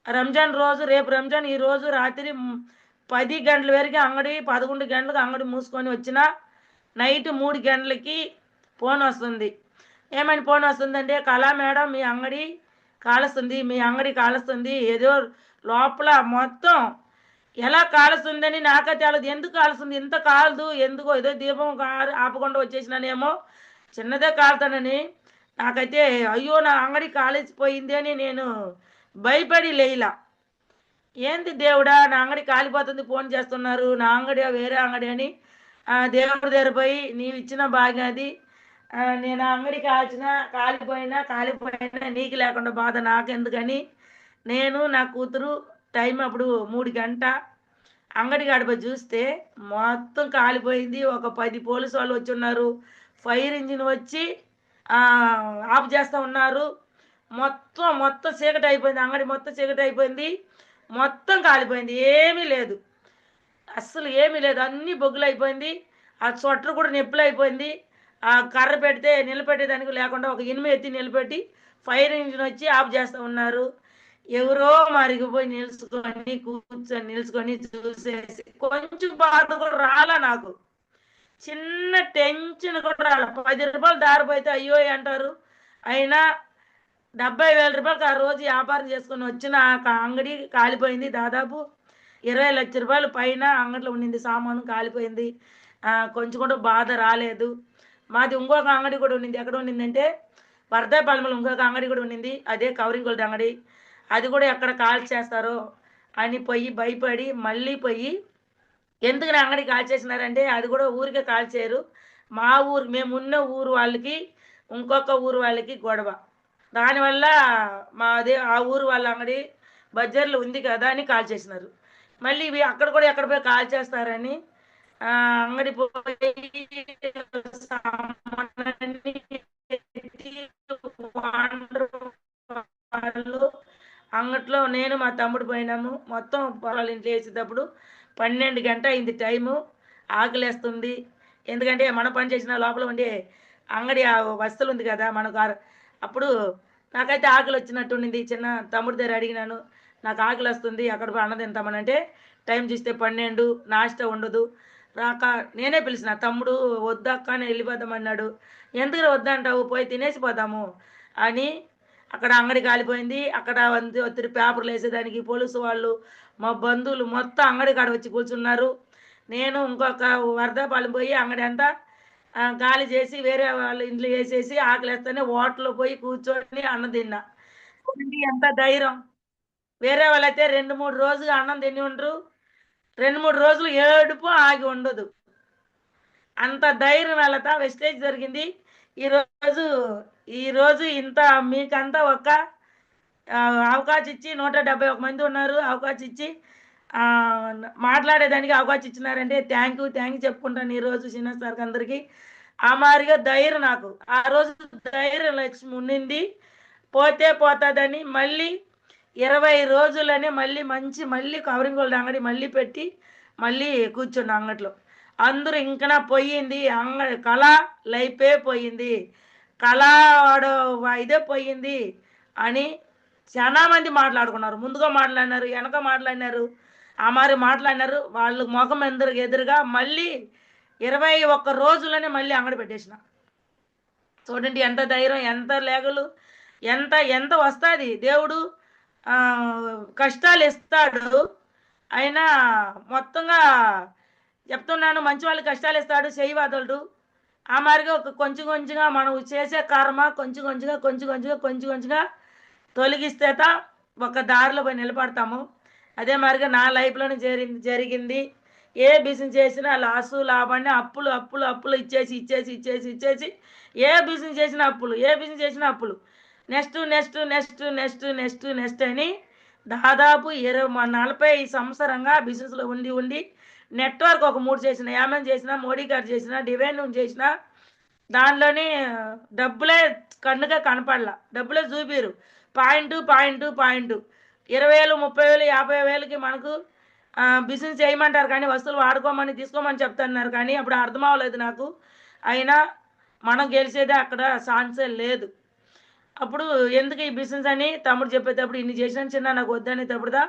రంజాన్ రోజు, రేపు రంజాన్, ఈ రోజు రాత్రి 10 గంటల వరకు అంగడి, 11 గంటలకు అంగడి మూసుకొని వచ్చిన నైట్ 3 గంటలకి ఫోన్ వస్తుంది. ఏమని ఫోన్ వస్తుందంటే, కళా మేడం మీ అంగడి కాలుస్తుంది, ఏదో లోపల మొత్తం ఎలా కాలుస్తుందని నాకే తెలియదు. ఎందుకు కాలుస్తుంది, ఇంత కాలదు ఎందుకో, ఏదో దీపం ఆపకుండా వచ్చేసినానేమో, చిన్నదే కాలుతానని. నాకైతే అయ్యో నా అంగడి కాలేసిపోయింది అని నేను భయపడి లేలా. ఏంది దేవుడా నా అంగడి కాలిపోతుంది, ఫోన్ చేస్తున్నారు, నా అంగడి వేరే అంగడి అని దేవుడి దగ్గర పోయి నీవు ఇచ్చిన భాగ్యం అది, నేను అంగడి కాలిపోయినా నీకు లేకుండా బాధ నాకెందుకని నేను నా కూతురు టైం అప్పుడు 3 గంట అంగడి గడప చూస్తే మొత్తం కాలిపోయింది. ఒక 10 పోలీసు వాళ్ళు వచ్చి ఉన్నారు, ఫైర్ ఇంజిన్ వచ్చి ఆఫ్ చేస్తూ ఉన్నారు. మొత్తం చీకటి అయిపోయింది, అంగడి మొత్తం చీకటి అయిపోయింది, మొత్తం కాలిపోయింది, ఏమీ లేదు, అస్సలు ఏమీ లేదు, అన్నీ బొగ్గులు అయిపోయింది. ఆ స్వెటర్ కూడా నొప్పులు అయిపోయింది. ఆ కర్ర పెడితే నిలబెట్టేదానికి లేకుండా ఒక ఇనుము ఎత్తి నిలబెట్టి ఫైర్ ఇంజిన్ వచ్చి ఆఫ్ చేస్తూ ఉన్నారు. ఎవరో మరిగిపోయి నిల్చుకొని చూసేసి కొంచెం బాధ కూడా రాలా నాకు, చిన్న టెన్షన్ కూడా రాలా. 10 రూపాయలు దారిపోతే అయ్యో అంటారు. అయినా 70,000 రూపాయలకి ఆ రోజు వ్యాపారం చేసుకొని వచ్చిన అంగడి కాలిపోయింది. దాదాపు 20 లక్షల రూపాయలు పైన అంగడిలో ఉండింది, సామాను కాలిపోయింది. కొంచెం కూడా బాధ రాలేదు. మాది ఇంకొక అంగడి కూడా ఉండింది. ఎక్కడ ఉండిందంటే వర్ధాపాలెంలో ఇంకొక అంగడి కూడా ఉండింది, అదే కవరింగ్ గోల్డ్ అంగడి. అది కూడా ఎక్కడ కాల్ చేస్తారో అని భయపడి మళ్ళీ ఎందుకు నా అంగడి కాల్ చేసినారంటే, అది కూడా ఊరికే కాల్ చేయరు, మా ఊరు మేమున్న ఊరు వాళ్ళకి ఇంకొక ఊరు వాళ్ళకి గొడవ. దానివల్ల మాది ఆ ఊరు వాళ్ళ అంగడి బజార్లో ఉంది కదా అని కాల్ చేసినారు. మళ్ళీ ఇవి అక్కడ కూడా ఎక్కడ పోయి కాల్ చేస్తారని అంగడి పోయి అంగట్లో నేను మా తమ్ముడు పోయినాము. మొత్తం పొలాలు ఇంట్లో వేసేటప్పుడు 12 గంట అయింది టైము. ఆకలేస్తుంది, ఎందుకంటే మన పని చేసిన లోపల ఉండే అంగడి ఆ వస్తువులు ఉంది కదా మనకు. అప్పుడు నాకైతే ఆకలి వచ్చినట్టు ఉండింది. చిన్న తమ్ముడి దగ్గర అడిగినాను, నాకు ఆకలి వస్తుంది, అక్కడ పోయి అన్నం తింటామనంటే టైం చూస్తే 12, నాష్ట ఉండదు. రాక నేనే పిలిచిన, తమ్ముడు వద్దక్క నేను వెళ్ళిపోదామన్నాడు. ఎందుకు వద్దంటావు, పోయి తినేసి పోదాము అని అక్కడ అంగడి కాలిపోయింది. అక్కడ ఒత్తిడి పేపర్లు వేసేదానికి పోలీసు వాళ్ళు మా బంధువులు మొత్తం అంగడి కాడ వచ్చి కూర్చున్నారు. నేను ఇంకొక వరదాపాలెం పోయి అంగడి అంతా గాలి చేసి వేరే వాళ్ళ ఇంట్లో వేసేసి ఆకలిస్తేనే హోటల్లో పోయి కూర్చొని అన్నం తిన్నా. ఎంత ధైర్యం! వేరే వాళ్ళైతే 2-3 రోజులు అన్నం తిని ఉండరు. 2-3 రోజులు ఏడుపు ఆగి ఉండదు. అంత ధైర్యం వెళతా వెస్టేజ్ జరిగింది. ఈరోజు ఈరోజు ఇంత మీకంతా ఒక అవకాశం ఇచ్చి 171 మంది ఉన్నారు. అవకాశం ఇచ్చి మాట్లాడేదానికి అవకాశం ఇచ్చినారంటే థ్యాంక్ యూ చెప్పుకుంటాను ఈరోజు చిన్న సార్కి అందరికీ. ఆ మాదిరిగా ధైర్యం నాకు ఆ రోజు ధైర్యం లక్ష్మి ఉండింది. పోతే పోతుందని మళ్ళీ 20 రోజులనే మళ్ళీ కవరింగ్ గోల్డ్ అంగడి మళ్ళీ పెట్టి మళ్ళీ కూర్చున్నా అంగట్లో. అందరూ ఇంకా పోయింది అంగడి కళ లైఫే పోయింది, కళ వాడు ఇదే పోయింది అని చాలా మంది మాట్లాడుకున్నారు. ముందుగా మాట్లాడినారు, వెనక మాట్లాడినారు, ఆ మరి మాట్లాడినారు. వాళ్ళు ముఖం ఎదురుగా మళ్ళీ 21 రోజులనే మళ్ళీ అంగడి పెట్టేసిన. చూడండి ఎంత ధైర్యం, ఎంత లేగలు, ఎంత ఎంత వస్తుంది దేవుడు. కష్టాలు ఇస్తాడు, అయినా మొత్తంగా చెప్తున్నాను, మంచి వాళ్ళకి కష్టాలు ఇస్తాడు, చేయి వదలడు. ఆ మాదిరిగా కొంచెం కొంచెంగా మనం చేసే కర్మ కొంచెం కొంచెంగా తొలగిస్తే ఒక దారిలో పోయి నిలబడతాము. అదే మాదిరిగా నా లైఫ్లోనే జరిగింది. ఏ బిజినెస్ చేసినా లాసు లాభాన్ని అప్పులు ఇచ్చేసి ఏ బిజినెస్ చేసినా అప్పులు నెక్స్ట్ అని దాదాపు 40 సంవత్సరంగా బిజినెస్లో ఉండి నెట్వర్క్ ఒక 3 చేసిన, యామన్ చేసిన, మోడీ గారు చేసిన, డివైన్ చేసిన, దానిలోనే డబ్బులే కన్నుగా కనపడలా, డబ్బులే చూపిరు. పాయింట్ 20,000, 30,000, 50,000కి మనకు బిజినెస్ చేయమంటారు కానీ వస్తువులు వాడుకోమని తీసుకోమని చెప్తున్నారు కానీ అప్పుడు అర్థం అవ్వలేదు నాకు. అయినా మనం గెలిచేదే అక్కడ ఛాన్సే లేదు. అప్పుడు ఎందుకు ఈ బిజినెస్ అని తమ్ముడు చెప్పేటప్పుడు ఇన్ని చేసిన చిన్న నాకు వద్దనేటప్పుడుదా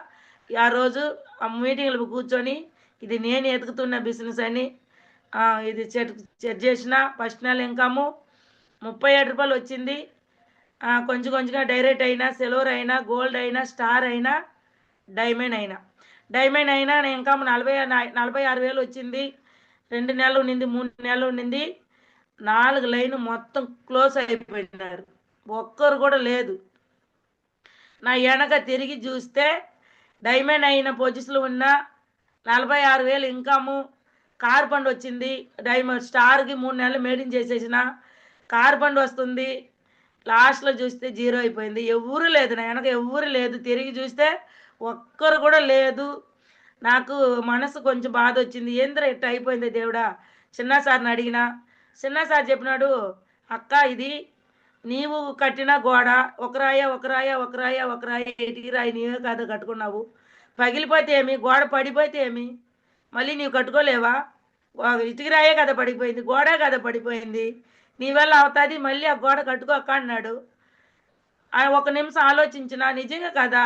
ఆ రోజు ఆ మీటింగ్లు కూర్చొని ఇది నేను ఎదుగుతున్న బిజినెస్ అని ఇది సెట్ చేసిన. ఫస్ట్ నెల ఇన్కము 37 రూపాయలు వచ్చింది. కొంచెంగా డైరెక్ట్ అయినా, సిల్వర్ అయినా, గోల్డ్ అయినా, స్టార్ అయినా, డైమండ్ అయినా నేను ఇన్కమ్ 46,000 వచ్చింది. 2 నెలలు ఉండింది, 3 నెలలు ఉండింది. 4 లైన్ మొత్తం క్లోజ్ అయిపోయినారు, ఒక్కరు కూడా లేదు. నా వెనక తిరిగి చూస్తే డైమండ్ అయిన పొజిషన్లో ఉన్న 46,000 ఇన్కము. కార్ బండ్ వచ్చింది, డైమండ్ స్టార్కి 3 నెలలు మెయింటైన్ చేసేసిన, కార్ బండ్ వస్తుంది. లాస్ట్లో చూస్తే జీరో అయిపోయింది. ఎవరు లేదు నా వెనక, ఎవరు లేదు. తిరిగి చూస్తే ఒక్కరు కూడా లేదు. నాకు మనసు కొంచెం బాధ వచ్చింది. ఏంద్ర ఇట్ట అయిపోయింది దేవుడా. చిన్న సార్ని అడిగిన, చిన్న సార్ చెప్పినాడు, అక్క ఇది నీవు కట్టిన గోడ, ఒక రాయ ఇటుకి రాయి నీవే కాదు కట్టుకున్నావు. పగిలిపోతే ఏమి, గోడ పడిపోతే ఏమి, మళ్ళీ నీవు కట్టుకోలేవా? ఇటుకి రాయే కదా పడిపోయింది, గోడే కదా పడిపోయింది, నీ వల్ల అవుతుంది, మళ్ళీ ఆ గోడ కట్టుకోక అన్నాడు. ఒక నిమిషం ఆలోచించిన, నిజంగా కదా,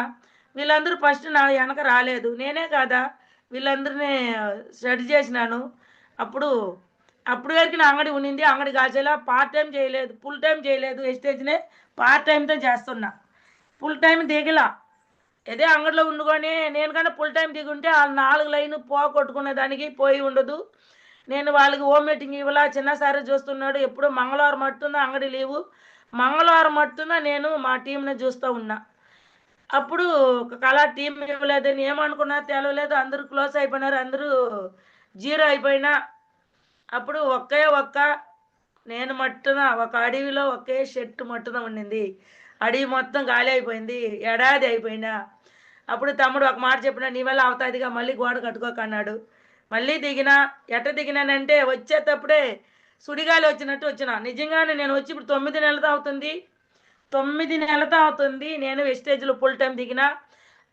వీళ్ళందరూ ఫస్ట్ నా వెనక రాలేదు, నేనే కదా వీళ్ళందరినీ స్టడీ చేసినాను. అప్పుడు వరకు నా అంగడి ఉండింది, అంగడి కాసేలా పార్ట్ టైం చేయలేదు, ఫుల్ టైం చేయలేదు. ఎస్టేజ్నే పార్ట్ టైంతో చేస్తున్నా, ఫుల్ టైం దిగలా. అదే అంగడిలో ఉండుకొని నేను కన్నా ఫుల్ టైం దిగుంటే ఆ 4 లైన్ కొట్టుకునే దానికి పోయి ఉండదు. నేను వాళ్ళకి హోమ్ మీటింగ్ ఇవ్వాల. చిన్నసారి చూస్తున్నాడు, ఎప్పుడు మంగళవారం మట్టుందా అంగడి లీవు, మంగళవారం మట్టుందా నేను మా టీంని చూస్తూ ఉన్నా. అప్పుడు ఒక కళ టీం ఇవ్వలేదని ఏమనుకున్నా తెలవలేదు, అందరూ క్లోజ్ అయిపోయినారు, అందరూ జీరో అయిపోయినా. అప్పుడు నేను మట్టున ఒక అడవిలో ఒకే షెట్టు మట్టున ఉండింది. అడవి మొత్తం గాలి అయిపోయింది, ఏడాది అయిపోయినా. అప్పుడు తమ్ముడు ఒక మాట చెప్పినా, నీ వల్ల అవుతాదిగా, మళ్ళీ గోడ కట్టుకోకన్నాడు. మళ్ళీ దిగినా. ఎట్ట దిగినానంటే వచ్చేటప్పుడే సుడిగాలి వచ్చినట్టు వచ్చిన. నిజంగానే నేను వచ్చి ఇప్పుడు 9 నెలలతో అవుతుంది. నేను వెస్టేజ్లో ఫుల్ టైం దిగిన.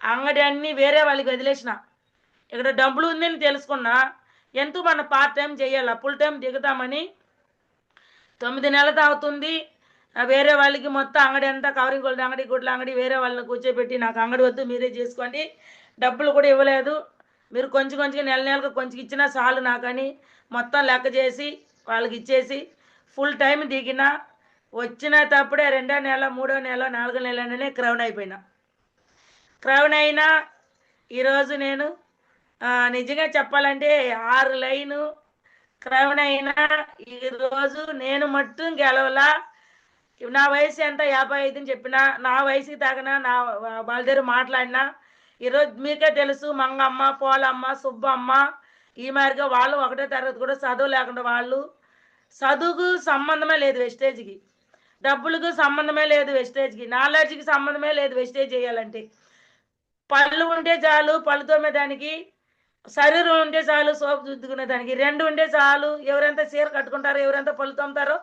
అంగడి అన్నీ వేరే వాళ్ళకి వదిలేసిన. ఇక్కడ డబ్బులు ఉందని తెలుసుకున్నా, ఎంతో మన పార్ట్ టైం చేయాల, ఫుల్ టైం దిగుతామని 9 నెలలతో అవుతుంది. వేరే వాళ్ళకి మొత్తం అంగడి అంతా కవరింగ్ గోల్డ్ అంగడి, గుడ్ల అంగడి వేరే వాళ్ళని కూర్చోబెట్టి నాకు అంగడి వద్దు మీరే చేసుకోండి, డబ్బులు కూడా ఇవ్వలేదు, మీరు కొంచెం నెలకు కొంచెం ఇచ్చినా చాలు నాకని మొత్తం లెక్క చేసి వాళ్ళకి ఇచ్చేసి ఫుల్ టైం దిగిన. వచ్చిన తప్పుడే 2వ నెల 3వ నెల 4వ నెలనే క్రౌన్ అయిపోయినా. క్రౌన్ అయినా ఈరోజు నేను నిజంగా చెప్పాలంటే 6 లైను క్రౌన్ అయినా ఈరోజు నేను మట్టు గెలవలా. నా వయసు ఎంత 55 అని చెప్పినా, నా వయసుకి తగిన నా వాళ్ళ దగ్గర మాట్లాడినా ఈరోజు మీకే తెలుసు. మంగమ్మ, పోలమ్మ, సుబ్బమ్మ ఈ మాదిరిగా వాళ్ళు 1వ తరగతి కూడా చదువు లేకుండా వాళ్ళు చదువుకు సంబంధమే లేదు వెస్టేజ్కి, డబ్బులకు సంబంధమే లేదు వెస్టేజ్కి, నాలెడ్జ్కి సంబంధమే లేదు వెస్టేజ్ చేయాలంటే. పళ్ళు ఉంటే చాలు పళ్ళు తోమేదానికి, శరీరం ఉంటే చాలు సోపు రుద్దుకునే దానికి, 2 ఉంటే చాలు. ఎవరెంత చీర కట్టుకుంటారో, ఎవరెంత పళ్ళు తోముతారో,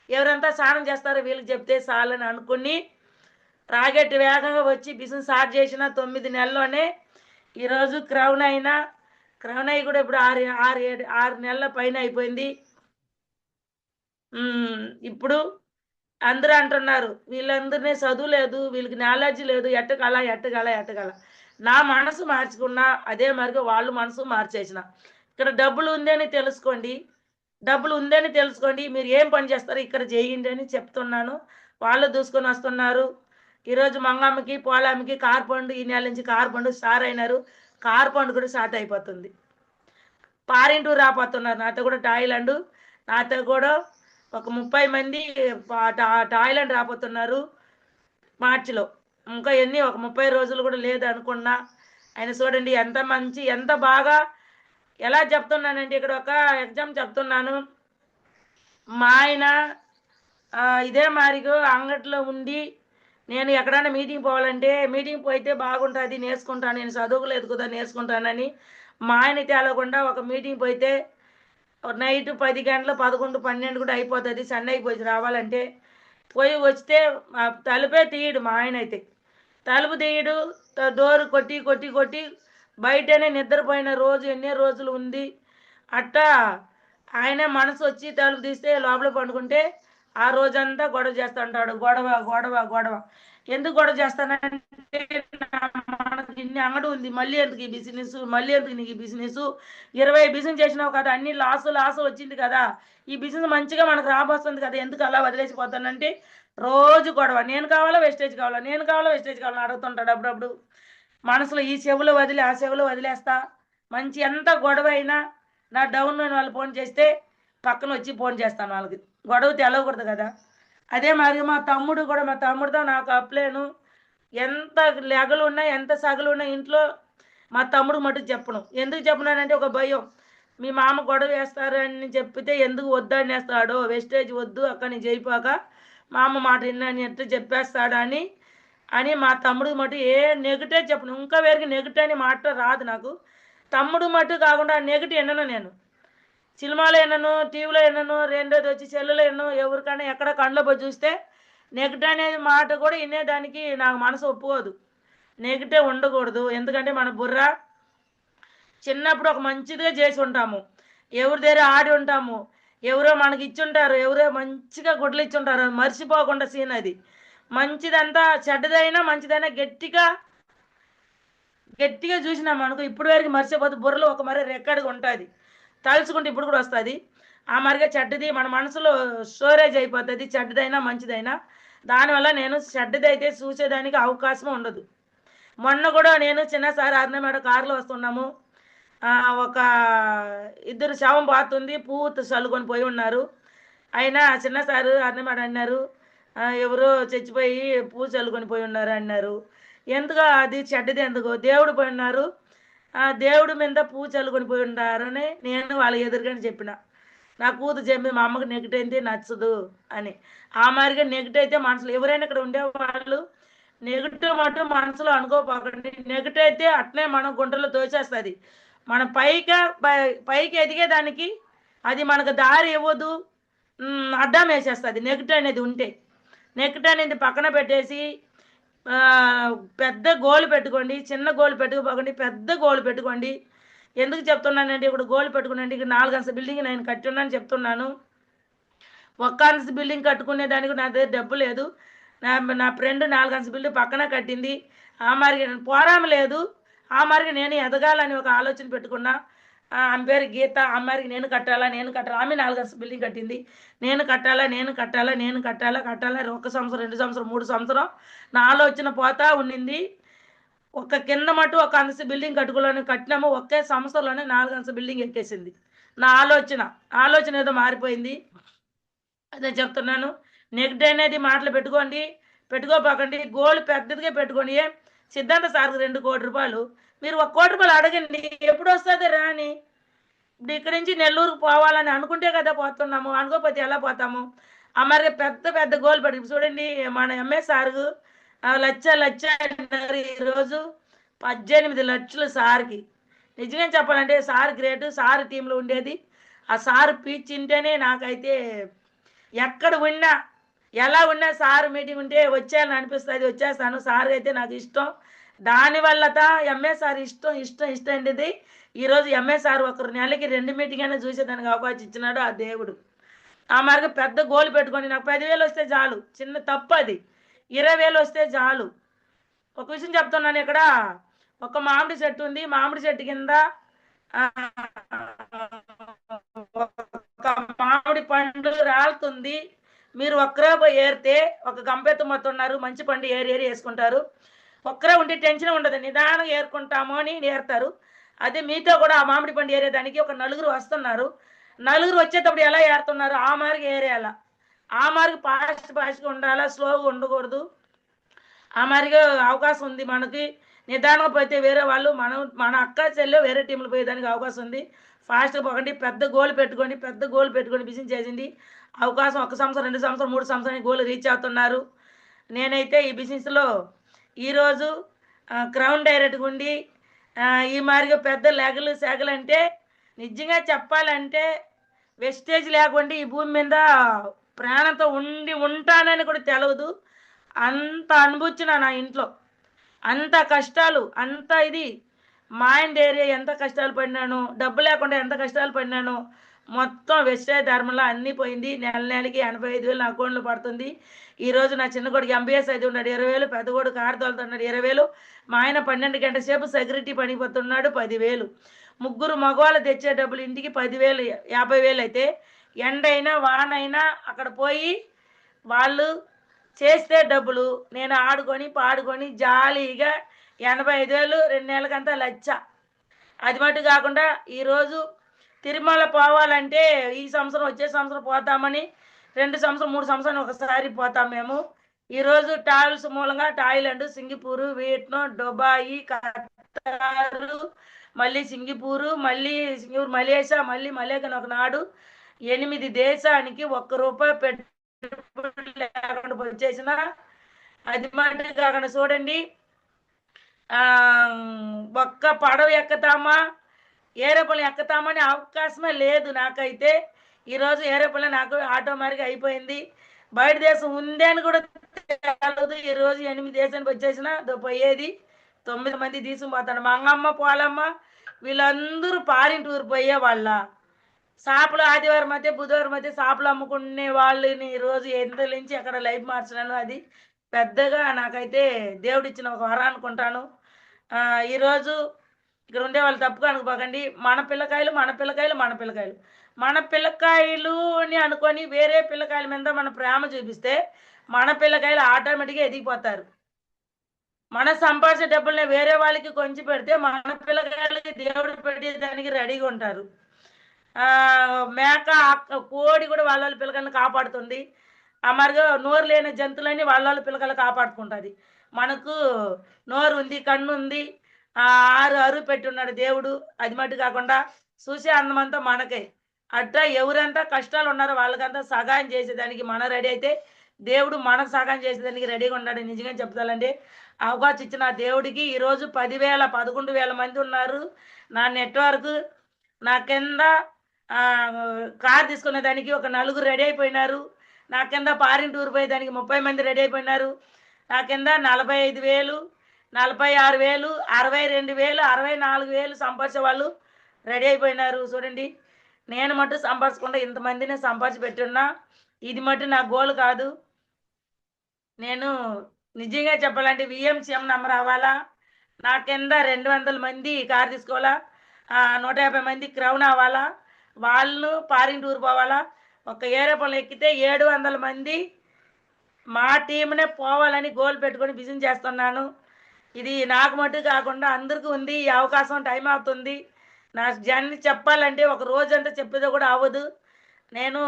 ఎవరెంత స్నానం చేస్తారో వీళ్ళకి చెప్తే చాలని అనుకుని రాకెట్ వేగంగా వచ్చి బిజినెస్ స్టార్ట్ చేసిన 9 నెలల్లోనే ఈరోజు క్రౌన్ అయినా. క్రౌన్ అయ్యి కూడా ఇప్పుడు 6 నెలల పైన అయిపోయింది. ఇప్పుడు అందరూ అంటున్నారు వీళ్ళందరినీ చదువు లేదు, వీళ్ళకి నాలెడ్జ్ లేదు, ఎట్టగల. నా మనసు మార్చుకున్నా అదే మరిగా వాళ్ళు మనసు మార్చేసిన. ఇక్కడ డబ్బులు ఉందని తెలుసుకోండి, మీరు ఏం పని చేస్తారో ఇక్కడ చేయండి అని చెప్తున్నాను. వాళ్ళు దూసుకొని వస్తున్నారు. ఈరోజు మంగమ్మకి, పోలామ్మకి కార్ పండు ఈ నెల నుంచి కార్ పండు స్టార్ అయినారు. కార్ పండు కూడా స్టార్ట్ అయిపోతుంది. పారింటూ రాపోతున్నారు. నాతో కూడా థాయిలాండ్, నాతో కూడా ఒక 30 మంది థాయిలాండ్ రాపోతున్నారు మార్చిలో. ఇంకా ఎన్ని ఒక 30 రోజులు కూడా లేదు అనుకున్నా. ఆయన చూడండి ఎంత మంచి, ఎంత బాగా. ఎలా చెప్తున్నానంటే ఇక్కడ ఒక ఎగ్జామ్ చెప్తున్నాను. మా ఆయన ఇదే మారిగా అంగట్లో ఉండి నేను ఎక్కడైనా మీటింగ్ పోవాలంటే మీటింగ్ పోయితే బాగుంటుంది, నేర్చుకుంటాను, నేను చదువుకోలేదు కదా నేర్చుకుంటానని మా ఆయన తేలకుండా ఒక మీటింగ్ పోయితే నైట్ 10 గంటలు 11, 12 కూడా అయిపోతుంది. చెన్నైకి పోయి రావాలంటే పోయి వస్తే తలుపే తీయడు మా ఆయన. అయితే తలుపు తీయడు, డోరు కొట్టి బయటనే నిద్రపోయిన రోజు ఎన్నో రోజులు ఉంది. అట్టా ఆయన మనసు వచ్చి తలుపు తీస్తే లోపల పండుకుంటే ఆ రోజంతా గొడవ చేస్తుంటాడు. గొడవ. ఎందుకు గొడవ చేస్తానంటే మనకు ఇన్ని అంగడి ఉంది, మళ్ళీ ఎందుకు ఈ బిజినెస్, మళ్ళీ ఎందుకు నీకు ఈ బిజినెస్, 20 బిజినెస్ చేసినావు కదా, అన్ని లాసు వచ్చింది కదా, ఈ బిజినెస్ మంచిగా మనకు రాబోస్తుంది కదా, ఎందుకు అలా వదిలేసిపోతానంటే రోజు గొడవ. నేను కావాలా వెస్టేజ్ కావాలని అడుగుతుంటాడు. అప్పుడప్పుడు మనసులో ఈ చెవులో వదిలి ఆ చెవులో వదిలేస్తా. మంచి ఎంత గొడవ అయినా నా డౌన్ అయిన వాళ్ళు ఫోన్ చేస్తే పక్కన వచ్చి ఫోన్ చేస్తాను వాళ్ళకి. గొడవ తెలవకూడదు కదా. అదే మరి మా తమ్ముడితో నాకు అప్లేను. ఎంత లెగలు ఉన్నా ఎంత సగలు ఉన్నా ఇంట్లో మా తమ్ముడు మటుకు చెప్పను. ఎందుకు చెప్పనానంటే ఒక భయం. మీ మామ గొడవ వేస్తారు అని చెప్పితే ఎందుకు వద్దనేస్తాడో, వెస్టేజ్ వద్దు అక్క నీ చేయిపోక మా అమ్మ మాట విన్నాని ఎట్లా చెప్పేస్తాడా అని మా తమ్ముడు మటు ఏ నెగిటివ్ చెప్పను. ఇంకా వేరికి నెగిటివ్ అని మాట రాదు నాకు. తమ్ముడు మటు కాకుండా నెగిటివ్ వినను నేను. సినిమాలో వినను, టీవీలో వినను, రెండోది వచ్చి సెల్లులో వినను. ఎవరికైనా ఎక్కడ కళ్ళలో పోయి చూస్తే నెగిటివ్ అనేది మాట కూడా వినేదానికి నాకు మనసు ఒప్పుకోదు. నెగిటివ్ ఉండకూడదు. ఎందుకంటే మన బుర్ర చిన్నప్పుడు ఒక మంచిదే చేసి ఉంటాము, ఎవరి దగ్గర ఆడి ఉంటాము, ఎవరో మనకి ఇచ్చుంటారు, ఎవరో మంచిగా గుడ్లు ఇచ్చుంటారు, మర్చిపోకుండా సీన్ అది. మంచిదంతా చెడ్డదైనా మంచిదైనా గట్టిగా చూసినాం అనుకో ఇప్పుడు వరకు మర్చిపోతే బుర్రలో ఒక మరి రెక్కడిగా ఉంటుంది, తలుచుకుంటే ఇప్పుడు కూడా వస్తుంది. ఆ మరిగా చెడ్డది మన మనసులో స్టోరేజ్ అయిపోతుంది, చెడ్డదైనా మంచిదైనా. దానివల్ల నేను చెడ్డదైతే చూసేదానికి అవకాశం ఉండదు. మొన్న కూడా నేను చిన్నసారి అర్ణమేడ కారులో వస్తున్నాము. ఒక ఇద్దరు శవం పోతుంది, పూత చల్లుకొని పోయి ఉన్నారు. అయినా చిన్నసారు అర్ణమేడ అన్నారు, ఎవరో చచ్చిపోయి పూ చల్లుకొని పోయి ఉన్నారు అన్నారు. ఎందుకు అది చెడ్డది, ఎందుకు దేవుడు పోయి ఉన్నారు, దేవుడి మీద పూ చల్లుకొని పోయి ఉన్నారని నేను వాళ్ళ ఎదురుగానే చెప్పిన. నా కూతురు చెప్పి మా అమ్మకి నెగిటివ్ అయితే నచ్చదు అని. ఆ మాదిరిగా నెగిటివ్ అయితే మనసులో ఎవరైనా ఇక్కడ ఉండేవాళ్ళు నెగిటివ్ మటు మనసులో అనుకోపోకండి. నెగిటివ్ అయితే అట్నే మనం గుంటలో తోచేస్తుంది. మన పైకి ఎదిగేదానికి అది మనకు దారి ఇవ్వదు, అడ్డం వేసేస్తుంది. నెగిటివ్ అనేది ఉంటే నెగిటివ్ అనేది పక్కన పెట్టేసి పెద్ద గోల్ పెట్టుకోండి. చిన్న గోల్ పెట్టుకోపోకండి, పెద్ద గోల్ పెట్టుకోండి. ఎందుకు చెప్తున్నానంటే ఇప్పుడు గోల్ పెట్టుకున్నాంటే ఇక్కడ 4 అంతస్తు బిల్డింగ్ నేను కట్టి ఉన్నాను చెప్తున్నాను. ఒక్క అంతస్తు బిల్డింగ్ కట్టుకునే దానికి నా దగ్గర డబ్బు లేదు. నా ఫ్రెండ్ 4 అంతస్తు బిల్డింగ్ పక్కన కట్టింది. ఆ మారిగా నేను పోరామ లేదు, ఆ మారిగా నేను ఎదగాలని ఒక ఆలోచన పెట్టుకున్నా. ఆమె పేరు గీత. అమ్మాయికి నేను కట్టాలా నేను కట్టాలా, ఆమె 4 అంతస్తుల బిల్డింగ్ కట్టింది. నేను కట్టాలా నేను కట్టాలా నేను కట్టాలా కట్టాలా 1 సంవత్సరం 2 సంవత్సరం 3 సంవత్సరం నా ఆలోచన పోతా ఉండింది. ఒక కింద మటు ఒక అంతస్తు బిల్డింగ్ కట్టుకోవాలని కట్టినాము. ఒకే సంవత్సరంలోనే 4 అంతస్తు బిల్డింగ్ ఎక్కేసింది. నా ఆలోచన ఏదో మారిపోయింది. అదే చెప్తున్నాను. నెగటివ్ అనేది మాటలు పెట్టుకోపోకండి. గోల్ పెద్దదిగా పెట్టుకోండి. సిద్ధాంత సార్కి 2 కోట్ల రూపాయలు, మీరు 1 కోటి రూపాయలు అడగండి. ఎప్పుడు వస్తుంది రాని. ఇప్పుడు ఇక్కడి నుంచి నెల్లూరుకు పోవాలని అనుకుంటే కదా పోతున్నాము, అనుకోకపోతే ఎలా పోతాము. మరి పెద్ద పెద్ద గోల్ పెట్టి చూడండి. మన ఎంఏ సారు లచ్చ అంటారు. ఈరోజు 18 లక్షలు సార్కి. నిజంగా చెప్పాలంటే సార్ గ్రేట్. సార్ టీంలో ఉండేది ఆ సార్ పీచ్ తింటేనే నాకైతే ఎక్కడ ఉన్నా ఎలా ఉన్నా సార్ మీటింగ్ ఉంటే వచ్చాను అనిపిస్తుంది. వచ్చేస్తాను. సార్ అయితే నాకు ఇష్టం. దానివల్లత ఎంఏ సార్ ఇష్టం అండి. ఈరోజు ఎంఏ సార్ 1 నెలకి 2 మీటింగ్ అయినా చూసేదానికి అవకాశం ఇచ్చినాడు ఆ దేవుడు. ఆ మార్గం పెద్ద గోల్ పెట్టుకొని నాకు 10,000 వస్తే చాలు. చిన్న తప్పు అది. 20,000 వస్తే చాలు. ఒక విషయం చెప్తున్నాను. ఇక్కడ ఒక మామిడి చెట్టు ఉంది. మామిడి చెట్టు కింద ఒక మామిడి పండు రాలుతుంది. మీరు ఒక్కరే పోయి ఏరితే ఒక గంపెత్తు మొత్తం ఉన్నారు, మంచి పండు ఏరి వేసుకుంటారు. ఒక్కరే ఉంటే టెన్షన్ ఉండదు. నిదానం ఏరుకుంటాము అని ఏరుతారు. అదే మీతో కూడా ఆ మామిడి పండు ఏరేదానికి ఒక 4 వస్తున్నారు. 4 వచ్చేటప్పుడు ఎలా ఏరుతున్నారు? ఆ మార్గం ఏరేయాల. ఆ మార్గం ఫాస్ట్గా ఉండాలా, స్లోగా ఉండకూడదు. ఆ మాదిరిగా అవకాశం ఉంది మనకి. నిదానంగా పోతే వేరే వాళ్ళు మన అక్క చెల్లె వేరే టీంలు పోయేదానికి అవకాశం ఉంది. ఫాస్ట్గా పోకండి. పెద్ద గోల్ పెట్టుకొని బిజినెస్ చేసింది. అవకాశం 1 సంవత్సరం 2 సంవత్సరం 3 సంవత్సరానికి గోల్ రీచ్ అవుతున్నారు. నేనైతే ఈ బిజినెస్లో ఈరోజు క్రౌన్ డైరెక్ట్గా ఉండి ఈ మాదిరిగా పెద్ద లెగలు సెగలు అంటే నిజంగా చెప్పాలంటే వెస్టేజ్ లేకుండా ఈ భూమి మీద ప్రాణంతో ఉంటానని కూడా తెలవదు. అంత అనుభవించిన నా ఇంట్లో అంత కష్టాలు, అంత ఇది మైండ్ ఏరియా ఎంత కష్టాలు పడినాను, డబ్బు లేకుండా ఎంత కష్టాలు పడినాను. మొత్తం వెస్టేజ్ ధర్మంలో అన్నీ పోయింది. నెలకి 85,000 నా అకౌంట్లో పడుతుంది. ఈరోజు నా చిన్న కొడుకు ఎంబీఎస్ అయితే ఉన్నాడు 20,000, పెద్ద కొడుకు కారు తోలుతున్నాడు 20,000, మా ఆయన 12 గంటల సేపు సెక్యూరిటీ పనిపోతున్నాడు 10,000. 3 మగవాళ్ళు తెచ్చే డబ్బులు ఇంటికి 10,000 50,000 అయితే ఎండైనా వానైనా అక్కడ పోయి వాళ్ళు చేస్తే డబ్బులు నేను ఆడుకొని పాడుకొని జాలీగా 85,000 2 నెలలకంతా లచ్చ. అది మటు కాకుండా ఈరోజు తిరుమల పోవాలంటే ఈ సంవత్సరం వచ్చే సంవత్సరం పోతామని 2 సంవత్సరం 3 సంవత్సరాలు ఒకసారి పోతాం మేము. ఈరోజు ట్రావెల్స్ మూలంగా థాయిలాండ్, సింగపూరు, వియట్నాం, దుబాయి, ఖతారు, మళ్ళీ సింగపూరు, మళ్ళీ సింగపూర్, మలేషియా, మళ్ళీ మలేకన్ ఒకనాడు 8 దేశానికి 1 రూపాయి లేకుండా వచ్చేసిన. అది మాట కాకుండా చూడండి. ఒక్క పడవ ఎక్కుతామా ఏరోప్లేన్ ఎక్కుతామని అవకాశమే లేదు నాకైతే. ఈరోజు ఏరోప్లేన్ నాకు ఆటోమేటిక్గా అయిపోయింది. బయట దేశం ఉంది అని కూడా తెలదు. ఈరోజు 8 దేశానికి వచ్చేసిన పోయేది 9 మంది తీసుకుపోతాను. మా అంగమ్మ పోలమ్మ వీళ్ళందరూ ఫారిన్ టూర్ పోయే వాళ్ళ. షాపులు ఆదివారం అయితే బుధవారం అయితే షాపులు అమ్ముకునే వాళ్ళని ఈరోజు ఎంత నుంచి అక్కడ లైఫ్ మార్చినాను. అది పెద్దగా నాకైతే దేవుడు ఇచ్చిన ఒక వరం అనుకుంటాను. ఈరోజు ఇక్కడ ఉండే వాళ్ళు తప్పుగా అనుకోకండి. మన పిల్లకాయలు అని అనుకొని వేరే పిల్లకాయల మీద మన ప్రేమ చూపిస్తే మన పిల్లకాయలు ఆటోమేటిక్గా ఎదిగిపోతారు. మన సంపాదించే డబ్బుల్ని వేరే వాళ్ళకి కొంచెం పెడితే మన పిల్లకాయలకి దేవుడు పెట్టేదానికి రెడీగా ఉంటారు. మేక కోడి కూడా వాళ్ళ పిల్లకాయలను కాపాడుతుంది. మరిగా నోరు లేని జంతువులని వాళ్ళ పిల్లకాయలు కాపాడుకుంటుంది. మనకు నోరు ఉంది, కన్ను ఉంది, 6 అరువు పెట్టున్నాడు దేవుడు. అది మట్టు కాకుండా చూసే అందమంతా మనకే. అట్లా ఎవరంతా కష్టాలు ఉన్నారో వాళ్ళకంతా సహాయం చేసేదానికి మన రెడీ అయితే దేవుడు మనకు సహాయం చేసేదానికి రెడీగా ఉన్నాడు. నిజంగా చెప్తానండి. అవకాశం ఇచ్చిన దేవుడికి ఈరోజు 10,000 11,000 మంది ఉన్నారు నా నెట్వర్క్. నా కింద కార్ తీసుకునే దానికి ఒక 4 రెడీ అయిపోయినారు. నా కింద ఫారిన్ టూర్ పోయేదానికి 30 మంది రెడీ అయిపోయినారు. నా కింద 45,000, 46,000, 62,000, 64,000 సంపాదించే వాళ్ళు రెడీ అయిపోయినారు. చూడండి, నేను మటు సంపాదించకుండా ఇంతమందిని సంపాదించి పెట్టున్నా. ఇది మటు నా గోల్ కాదు. నేను నిజంగా చెప్పాలంటే విఎంసీఎం నెంబర్ అవ్వాలా. నా కింద 200 మంది కారు తీసుకోవాలా. 150 మంది క్రౌన్ అవ్వాలా, వాళ్ళు ఫారిన్ టూర్ పోవాలా. ఒక ఏరోప్లేన్ ఎక్కితే 700 మంది మా టీంనే పోవాలని గోల్ పెట్టుకొని బిజినెస్ చేస్తున్నాను. ఇది నాకు మటు కాకుండా అందరికీ ఉంది ఈ అవకాశం. టైం అవుతుంది. నా జర్నీ చెప్పాలంటే ఒక రోజంతా చెప్పేది కూడా అవ్వదు. నేను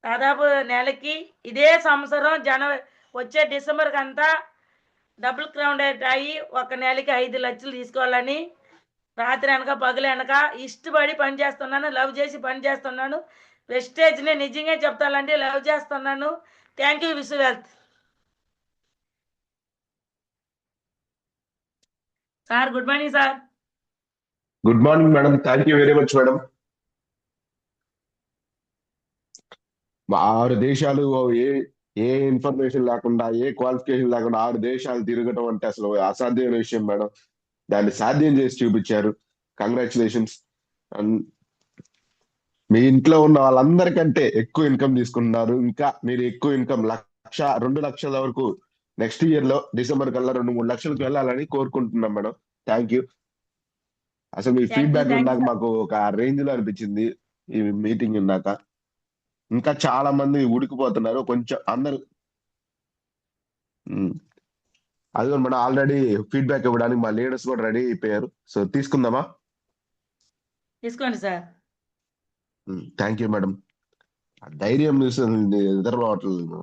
దాదాపు నెలకి ఇదే సంవత్సరం వచ్చే డిసెంబర్కి అంతా డబుల్ క్రౌండెడ్ అయ్యి ఒక నెలకి 5 లక్షలు తీసుకోవాలని రాత్రి అనక పగలు అనక ఇష్టపడి పని చేస్తున్నాను. లవ్ చేసి పని చేస్తున్నాను. వెస్టేజ్ని నిజంగా చెప్తానంటే లవ్ చేస్తున్నాను. థ్యాంక్ యూ విశ్వవేల్త్ sir. Good morning sir. Good morning madam. Thank you very much madam. 6 దేశాలు ఏ ఏ ఇన్ఫర్మేషన్ లేకుండా, ఏ క్వాలిఫికేషన్ లేకుండా 6 దేశాలు తిరగటం అంటే అసలు అసాధ్యమైన విషయం మేడం. దాన్ని సాధ్యం చేసి చూపించారు. కంగ్రాచులేషన్స్. మీ ఇంట్లో ఉన్న వాళ్ళందరికంటే ఎక్కువ ఇన్కమ్ తీసుకుంటున్నారు. ఇంకా మీరు ఎక్కువ ఇన్కమ్ 2 లక్షల వరకు నెక్స్ట్ ఇయర్ లో డిసెంబర్ కల్లా 2-3 లక్షలకు వెళ్ళాలని కోరుకుంటున్నాం మేడం. Thank you. అసలు మీ ఫీడ్బ్యాక్ విన్నాక మాకు ఒక రేంజ్ లో అనిపించింది. ఈ మీటింగ్ విన్నాక ఇంకా చాలా మంది ఉడికిపోతున్నారు. కొంచెం అందరు అదిగో మేడం ఆల్రెడీ ఫీడ్బ్యాక్ ఇవ్వడానికి మా లీడర్స్ కూడా రెడీ అయిపోయారు. సో తీసుకుందామా? తీసుకోండి సార్. Thank you madam. ధైర్యం నిద్ర రావట్లేదు.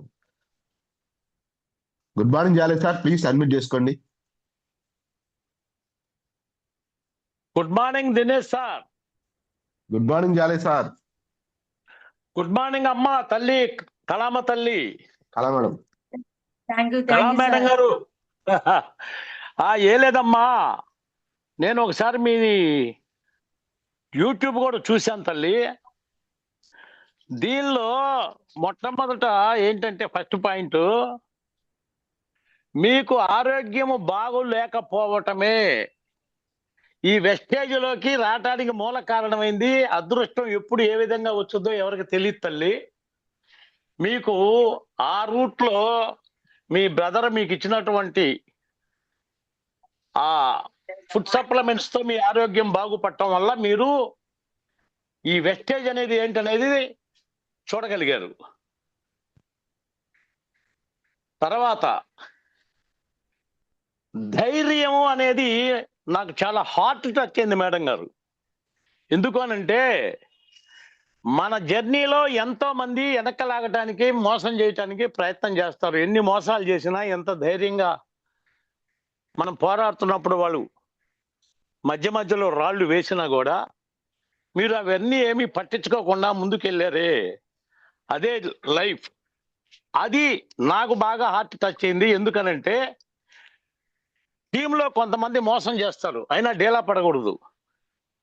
గుడ్ మార్నింగ్ జాలే సార్, ప్లీజ్ అడ్మిట్ చేసుకోండి. Good morning Dinesh sir. Good morning జాలే సార్. గుడ్ మార్నింగ్ అమ్మ తల్లి కళామ తల్లి. కళా మేడం. కళా మేడం గారు. ఏ లేదమ్మా, నేను ఒకసారి మీ యూట్యూబ్ కూడా చూశాను తల్లి. దీనిలో మొట్టమొదట ఏంటంటే ఫస్ట్ పాయింట్, మీకు ఆరోగ్యము బాగోలేకపోవటమే ఈ వెస్టేజ్లోకి రావటానికి మూల కారణమైంది. అదృష్టం ఎప్పుడు ఏ విధంగా వచ్చుద్దో ఎవరికి తెలియదు తల్లి. మీకు ఆ రూట్లో మీ బ్రదర్ మీకు ఇచ్చినటువంటి ఆ ఫుడ్ సప్లిమెంట్స్ తో మీ ఆరోగ్యం బాగుపడటం వల్ల మీరు ఈ వెస్టేజ్ అనేది ఏంటనేది చూడగలిగారు. తర్వాత ధైర్యం అనేది నాకు చాలా హార్ట్ టచ్ అయింది మేడం గారు. ఎందుకు అనంటే మన జర్నీలో ఎంతో మంది వెనక్కలాగటానికి మోసం చేయటానికి ప్రయత్నం చేస్తారు. ఎన్ని మోసాలు చేసినా, ఎంత ధైర్యంగా మనం పోరాడుతున్నప్పుడు వాళ్ళు మధ్య మధ్యలో రాళ్ళు వేసినా కూడా మీరు అవన్నీ ఏమీ పట్టించుకోకుండా ముందుకెళ్ళారే, అదే లైఫ్. అది నాకు బాగా హార్ట్ టచ్ అయింది. ఎందుకనంటే టీంలో కొంతమంది మోసం చేస్తారు, అయినా డేలా పడకూడదు.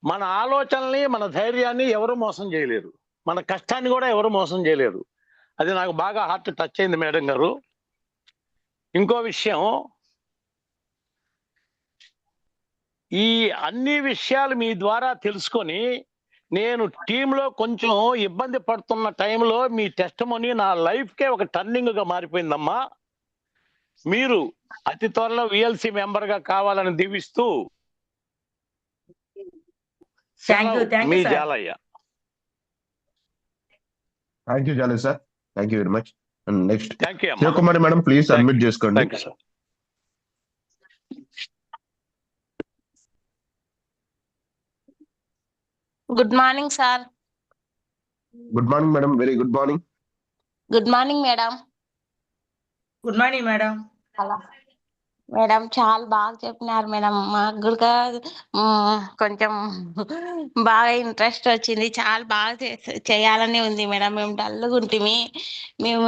మన ఆలోచనల్ని, మన ధైర్యాన్ని ఎవరు మోసం చేయలేరు, మన కష్టాన్ని కూడా ఎవరు మోసం చేయలేరు. అది నాకు బాగా హార్ట్ టచ్ అయింది మేడం గారు. ఇంకో విషయం, ఈ అన్ని విషయాలు మీ ద్వారా తెలుసుకొని నేను టీంలో కొంచెం ఇబ్బంది పడుతున్న టైంలో మీ టెస్టిమనీ నా లైఫ్కే ఒక టర్నింగ్ గా మారిపోయిందమ్మా. మీరు అతి త్వరలో విఎల్సి మెంబర్ గా కావాలని దీవిస్తూ మీ Jalayya. Thank you Jalayya sir. Thank you very much. Next thank you Sivakumari madam, please admit చేసుకోండి. Thank you sir. Good morning sir. Good morning madam. Very good morning. Good morning madam. Good morning madam. Madam చాలా బాగా చెప్పినారు మేడం. మాకు కూడా కొంచెం బాగా ఇంట్రెస్ట్ వచ్చింది. చాలా బాగా చేయాలని ఉంది మేడం. మేము డల్గా ఉంటుంది, మేము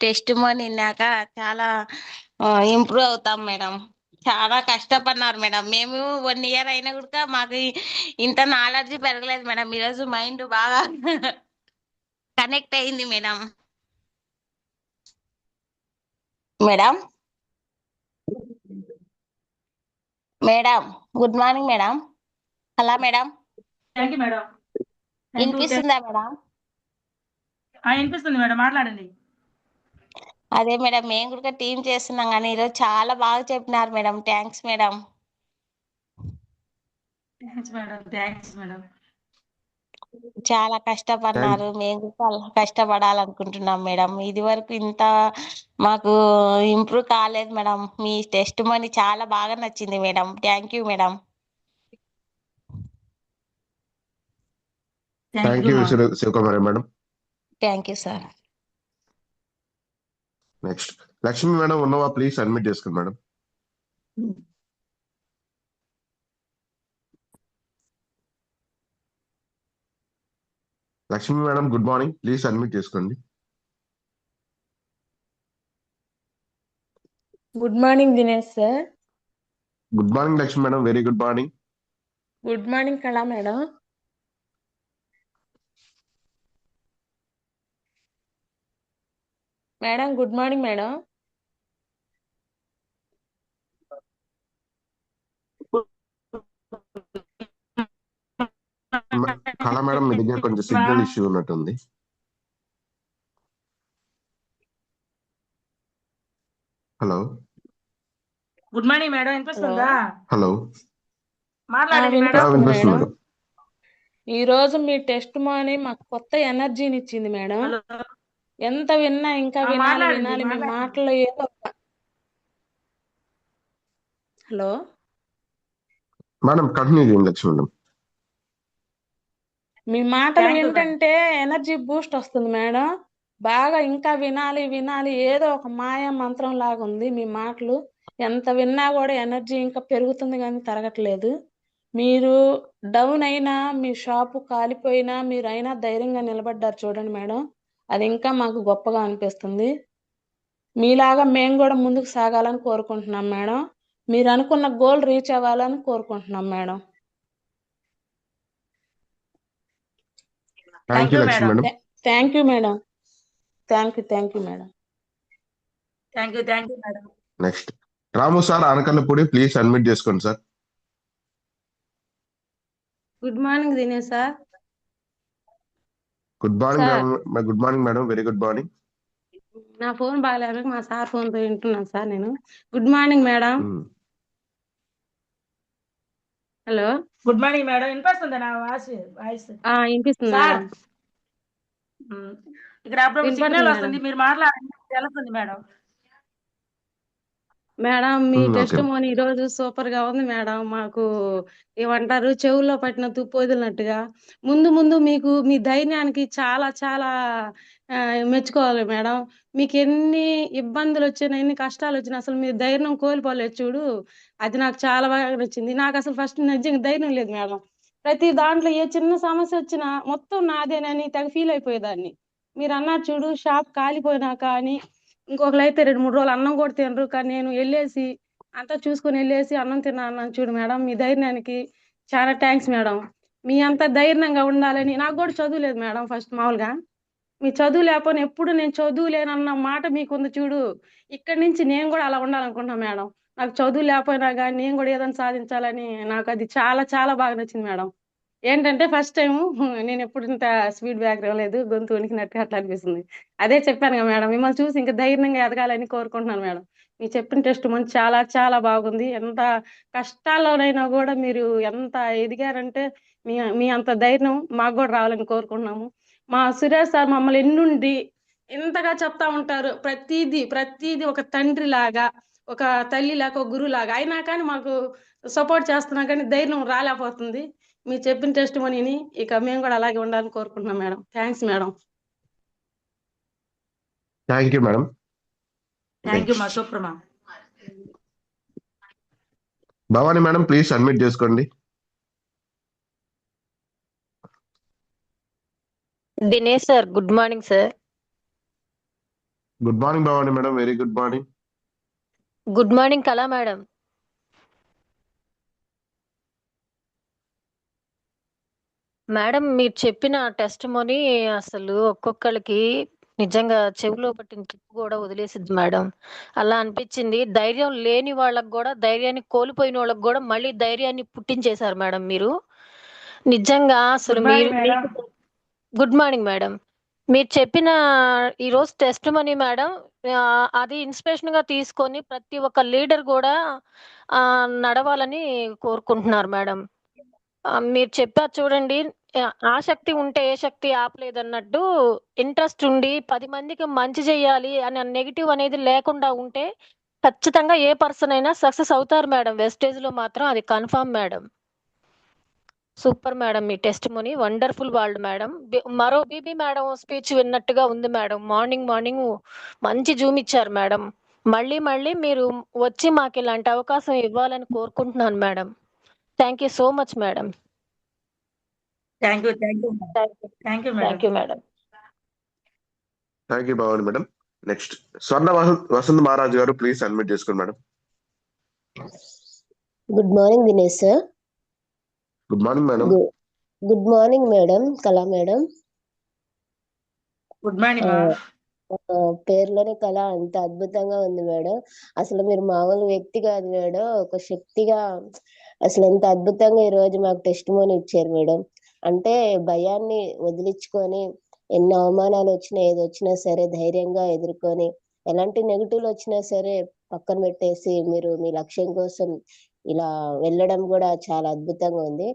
టెస్ట్ మోని విన్నాక చాలా ఇంప్రూవ్ అవుతాం మేడం. చాలా కష్టపడినారు మేడం. మేము 1 ఇయర్ అయినా కూడా మాకు ఇంత నాలెడ్జ్ పెరగలేదు మేడం. ఈరోజు మైండ్ బాగా కనెక్ట్ అయింది madam. Madam madam good morning madam. Hello madam. వినిపిస్తుందా మేడం? వినిపిస్తుంది మేడం, మాట్లాడండి. అదే మేడం, మేము కూడా టీం చేస్తున్నాం కానీ ఈరోజు చాలా బాగా చెప్పినారు madam. Thanks madam. Thanks madam. Thanks madam. చాలా థ్యాంక్ కష్టపడినారు. మేము కూడా కష్టపడాలనుకుంటున్నాం మేడం. ఇది వరకు ఇంత మాకు ఇంప్రూవ్ కాలేదు మేడం. మీ టెస్ట్ మనీ చాలా బాగా నచ్చింది madam. Thank you madam. Thank you you మా. Sivakumari madam. Thank you sir. Next Lakshmi madam ఉన్నవా? ప్లీజ్ అడ్మిట్ చేసుకోండి madam. Lakshmi madam good morning, please admit చేసుకోండి. Good morning Dinesh sir. Good morning Lakshmi madam, very good morning. Good morning Kala madam. Madam good morning madam. Kala madam మీ దగ్గర కొంచెం సిగ్నల్ ఇష్యూ ఉన్నట్టుంది. Hello good morning madam. వినిపిస్తుందా? హలో మాట్లాడండి మేడం. వినిపిస్తుంది మేడం. మేడం. ఈ రోజు మీ టెస్ట్ మనీ మాకు కొత్త ఎనర్జీని ఇచ్చింది మేడం. హలో. ఎంత విన్నా ఇంకా వినాలి మాట్లాడండి, వినాలి మీ మాట్లాడండి. మాటల్లో ఏదో హలో మేడం కంటిన్యూ చేయండి లక్ష్మి మేడం. మీ మాటలు Thank you, వింటుంటే ఎనర్జీ బూస్ట్ వస్తుంది మేడం. బాగా ఇంకా వినాలి వినాలి ఏదో ఒక మాయా మంత్రం లాగా ఉంది మీ మాటలు. ఎంత విన్నా కూడా ఎనర్జీ ఇంకా పెరుగుతుంది కానీ తరగట్లేదు. మీరు డౌన్ అయినా మీ షాపు కాలిపోయినా మీరు అయినా ధైర్యంగా నిలబడ్డారు చూడండి మేడం. అది ఇంకా మాకు గొప్పగా అనిపిస్తుంది. మీలాగా మేము కూడా ముందుకు సాగాలని కోరుకుంటున్నాం మేడం. మీరు అనుకున్న గోల్ రీచ్ అవ్వాలని కోరుకుంటున్నాం madam. Thank you Lakshmi madam. Thank you madam. Thank you madam. Thank you madam. Next Ramu sir Anakannapudi, please admit చేసుకోండి sir. Good morning Dinesh sir. Good morning sir. Madam. Good morning madam, very good morning. నా ఫోన్ బాగాలేదు, మా సార్ ఫోన్ తో వింటున్నాను సార్ నేను. Good morning madam. Hello good morning madam. వినిపిస్తుందా నా వాయిస్? వినిపిస్తుంది సార్. మేడం. ఇక్కడ అప్పుడు వినపడుతుంది సిగ్నల్ మేడం. వస్తుంది, మీరు మాట్లాడండి, తెలుస్తుంది మేడం. మేడం మీ ఓకే. టెస్ట్ మోని ఈ రోజు సూపర్ గా ఉంది మేడం. మాకు ఏమంటారు చెవుల్లో పట్టిన తుప్పు వదిలినట్టుగా. ముందు ముందు మీకు మీ ధైర్యానికి చాలా చాలా మెచ్చుకోవాలి మేడం. మీకు ఎన్ని ఇబ్బందులు వచ్చినా ఎన్ని కష్టాలు వచ్చినా అసలు మీరు ధైర్యం కోల్పోలేదు చూడు. అది నాకు చాలా బాగా నచ్చింది. నాకు అసలు ఫస్ట్ నిజంగా ధైర్యం లేదు మేడం. ప్రతి దాంట్లో ఏ చిన్న సమస్య వచ్చినా మొత్తం నాదేనని తెగ ఫీల్ అయిపోయేదాన్ని. మీరు అన్నారు చూడు షాప్ కాలిపోయినా కానీ ఇంకొకరైతే 2-3 రోజులు అన్నం కూడా తినరు. కానీ నేను వెళ్ళేసి అంతా చూసుకొని వెళ్ళేసి అన్నం తిన్నా అన్నాను చూడు మేడం. మీ ధైర్యానికి చాలా థ్యాంక్స్ మేడం. మీ అంత ధైర్యంగా ఉండాలని. నాకు కూడా చదువు లేదు మేడం ఫస్ట్ మామూలుగా. మీ చదువు లేకపోయినా ఎప్పుడు నేను చదువు లేనన్న మాట మీకుంది చూడు. ఇక్కడి నుంచి నేను కూడా అలా ఉండాలనుకుంటున్నా మేడం. నాకు చదువు లేకపోయినా కానీ నేను కూడా ఏదైనా సాధించాలని నాకు అది చాలా చాలా బాగా నచ్చింది మేడం. ఏంటంటే ఫస్ట్ టైం నేను ఎప్పుడు ఇంత స్పీడ్ బ్యాక్ రాలేదు, గొంతు వణికినట్టు అట్లా అనిపిస్తుంది. అదే చెప్పాను కదా మేడం, మిమ్మల్ని చూసి ఇంకా ధైర్యంగా ఎదగాలని కోరుకుంటున్నాను మేడం. మీరు చెప్పిన టెస్ట్ మంచి చాలా చాలా బాగుంది. ఎంత కష్టాల్లోనైనా కూడా మీరు ఎంత ఎదిగారంటే మీ మీ అంత ధైర్యం మాకు కూడా రావాలని కోరుకుంటున్నాము. మా సురేష్ సార్ మమ్మల్ని ఎన్నుండి ఇంతగా చెప్తా ఉంటారు. ప్రతిదీ ఒక తండ్రి లాగా, ఒక తల్లి లాగా, ఒక గురువు లాగా. అయినా కానీ మాకు సపోర్ట్ చేస్తున్నా కానీ ధైర్యం రాలేకపోతుంది. మీరు చెప్పిన టెస్ట్ మనీని ఇక మేము కూడా అలాగే ఉండాలని కోరుకుంటున్నాం madam. Thanks madam. Thank you madam. Thank you మా సూప్రమా. భవానీ మేడం ప్లీజ్ అడ్మిట్ చేసుకోండి. Dinesh sir good morning sir. Good morning Bhavani madam, very good morning. Good morning Kala madam. Madam మీరు చెప్పిన టెస్ట్ మోని అసలు ఒక్కొక్కరికి నిజంగా చెవిలో పట్టిన తుప్పు కూడా వదిలేసిద్ది మేడం. అలా అనిపించింది. ధైర్యం లేని వాళ్ళకి కూడా, ధైర్యాన్ని కోల్పోయిన వాళ్ళకి కూడా మళ్ళీ ధైర్యాన్ని పుట్టించేశారు మేడం మీరు. నిజంగా అసలు good morning madam. Good morning madam. మీరు చెప్పిన ఈరోజు టెస్ట్ మనీ మేడం అది ఇన్స్పిరేషన్ గా తీసుకొని ప్రతి ఒక్క లీడర్ కూడా నడవాలని కోరుకుంటున్నారు మేడం. మీరు చెప్పారు చూడండి, ఆసక్తి ఉంటే ఏ శక్తి ఆపలేదన్నట్టు, ఇంట్రెస్ట్ ఉండి 10 మందికి మంచి చేయాలి అనే నెగెటివ్ అనేది లేకుండా ఉంటే ఖచ్చితంగా ఏ పర్సన్ అయినా సక్సెస్ అవుతారు మేడం. వెస్టేజ్‌లో మాత్రం అది కన్ఫర్మ్ మేడం. సూపర్ మేడం, మీ టెస్టిమోనీ వండర్‌ఫుల్ వరల్డ్ మేడం. మరో బీబీ మేడం స్పీచ్ విన్నట్టుగా ఉంది మేడం. మార్నింగ్ మంచి జూమ్ ఇచ్చారు మేడం. మళ్ళీ మళ్ళీ మీరు వచ్చి మాకు ఇలాంటి అవకాశం ఇవ్వాలని కోరుకుంటున్నాను madam. Thank you so much madam. Thank you thank you thank you madam. Thank you madam. Thank you Bhavani madam. Next స్వర్ణ వసంత్ మహారాజ్ గారు, ప్లీజ్ అడ్మిట్ చేసుకోండి madam. Good morning Dinesh sir. Good morning madam. Good morning madam, Kala madam. Good morning మా. పేర్లోనే కళ అంత అద్భుతంగా ఉంది మేడం. అసలు మీరు మామూలు వ్యక్తి కాదు మేడం, ఒక శక్తిగా అసలు ఎంత అద్భుతంగా ఈ రోజు మాకు టెస్టిమోనీ ఇచ్చారు మేడం. అంటే భయాన్ని వదిలించుకొని ఎన్ని అవమానాలు వచ్చినా ఏది వచ్చినా సరే ధైర్యంగా ఎదుర్కొని, ఎలాంటి నెగిటివ్లు వచ్చినా సరే పక్కన పెట్టేసి మీరు మీ లక్ష్యం కోసం ఇలా వెళ్ళడం కూడా చాలా అద్భుతంగా ఉంది.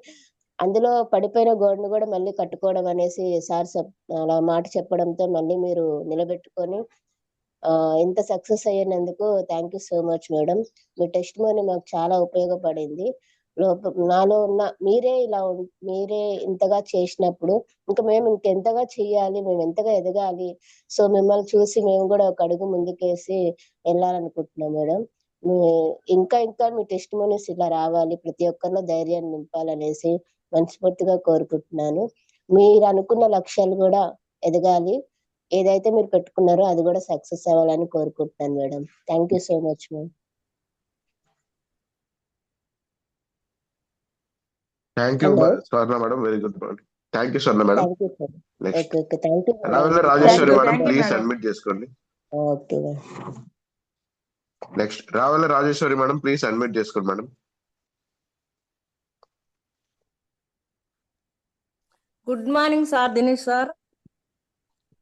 అందులో పడిపోయిన గోడను కూడా మళ్ళీ కట్టుకోవడం అనేసి సార్ అలా మాట చెప్పడంతో మళ్ళీ మీరు నిలబెట్టుకొని ఇంత సక్సెస్ అయ్యినందుకు thank you so much madam. మీ టెస్టిమోనీ మాకు చాలా ఉపయోగపడింది. నాలో ఉన్న మీరే ఇంతగా చేసినప్పుడు ఇంకా మేము ఇంకెంతగా చెయ్యాలి, మేము ఎంతగా ఎదగాలి. సో మిమ్మల్ని చూసి మేము కూడా ఒక అడుగు ముందుకేసి వెళ్ళాలనుకుంటున్నాం మేడం. ఇంకా ఇంకా మీ టెస్టిమోనీస్ ఇలా రావాలి, ప్రతి ఒక్కరిలో ధైర్యాన్ని నింపాలనేసి మనస్ఫూర్తిగా కోరుకుంటున్నాను. మీరు అనుకున్న లక్ష్యాలు కూడా ఎదగాలి, ఏదైతే మీరు పెట్టుకున్నారో అది కూడా సక్సెస్ అవ్వాలని కోరుకుంటున్నాను madam. Thank you so much madam. Thank you Swarna madam, very good madam. Thank you Swarna madam. Thank you sir. Next okay thank you Ravela Rajeshwari madam, Thank you, please madam. Admit చేసుకోండి. Okay madam. Next Ravela Rajeshwari madam, please admit చేసుకోండి madam. Good morning sir Dinesh sir.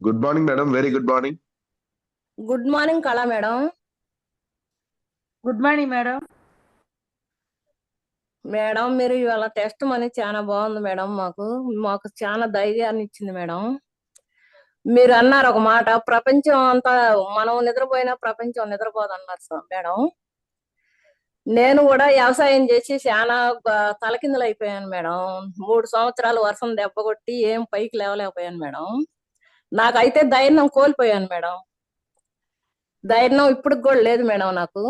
Good morning madam, very good morning. Good morning Kala madam. Good morning madam. Madam మీరు ఇవాళ టెస్ట్ మనీ చాలా బాగుంది మేడం. మాకు చాలా ధైర్యాన్ని ఇచ్చింది మేడం. మీరు అన్నారు ఒక మాట, ప్రపంచం అంతా మనం నిద్రపోయినా ప్రపంచం నిద్రపోదు అన్నారు సార్ మేడం. నేను కూడా వ్యవసాయం చేసి చాలా తలకిందులు అయిపోయాను మేడం. 3 సంవత్సరాలు వర్షం దెబ్బ కొట్టి ఏం పైకి లేవలేకపోయాను మేడం. నాకైతే ధైర్యం కోల్పోయాను మేడం. ధైర్యం ఇప్పటికి కూడా లేదు మేడం నాకు.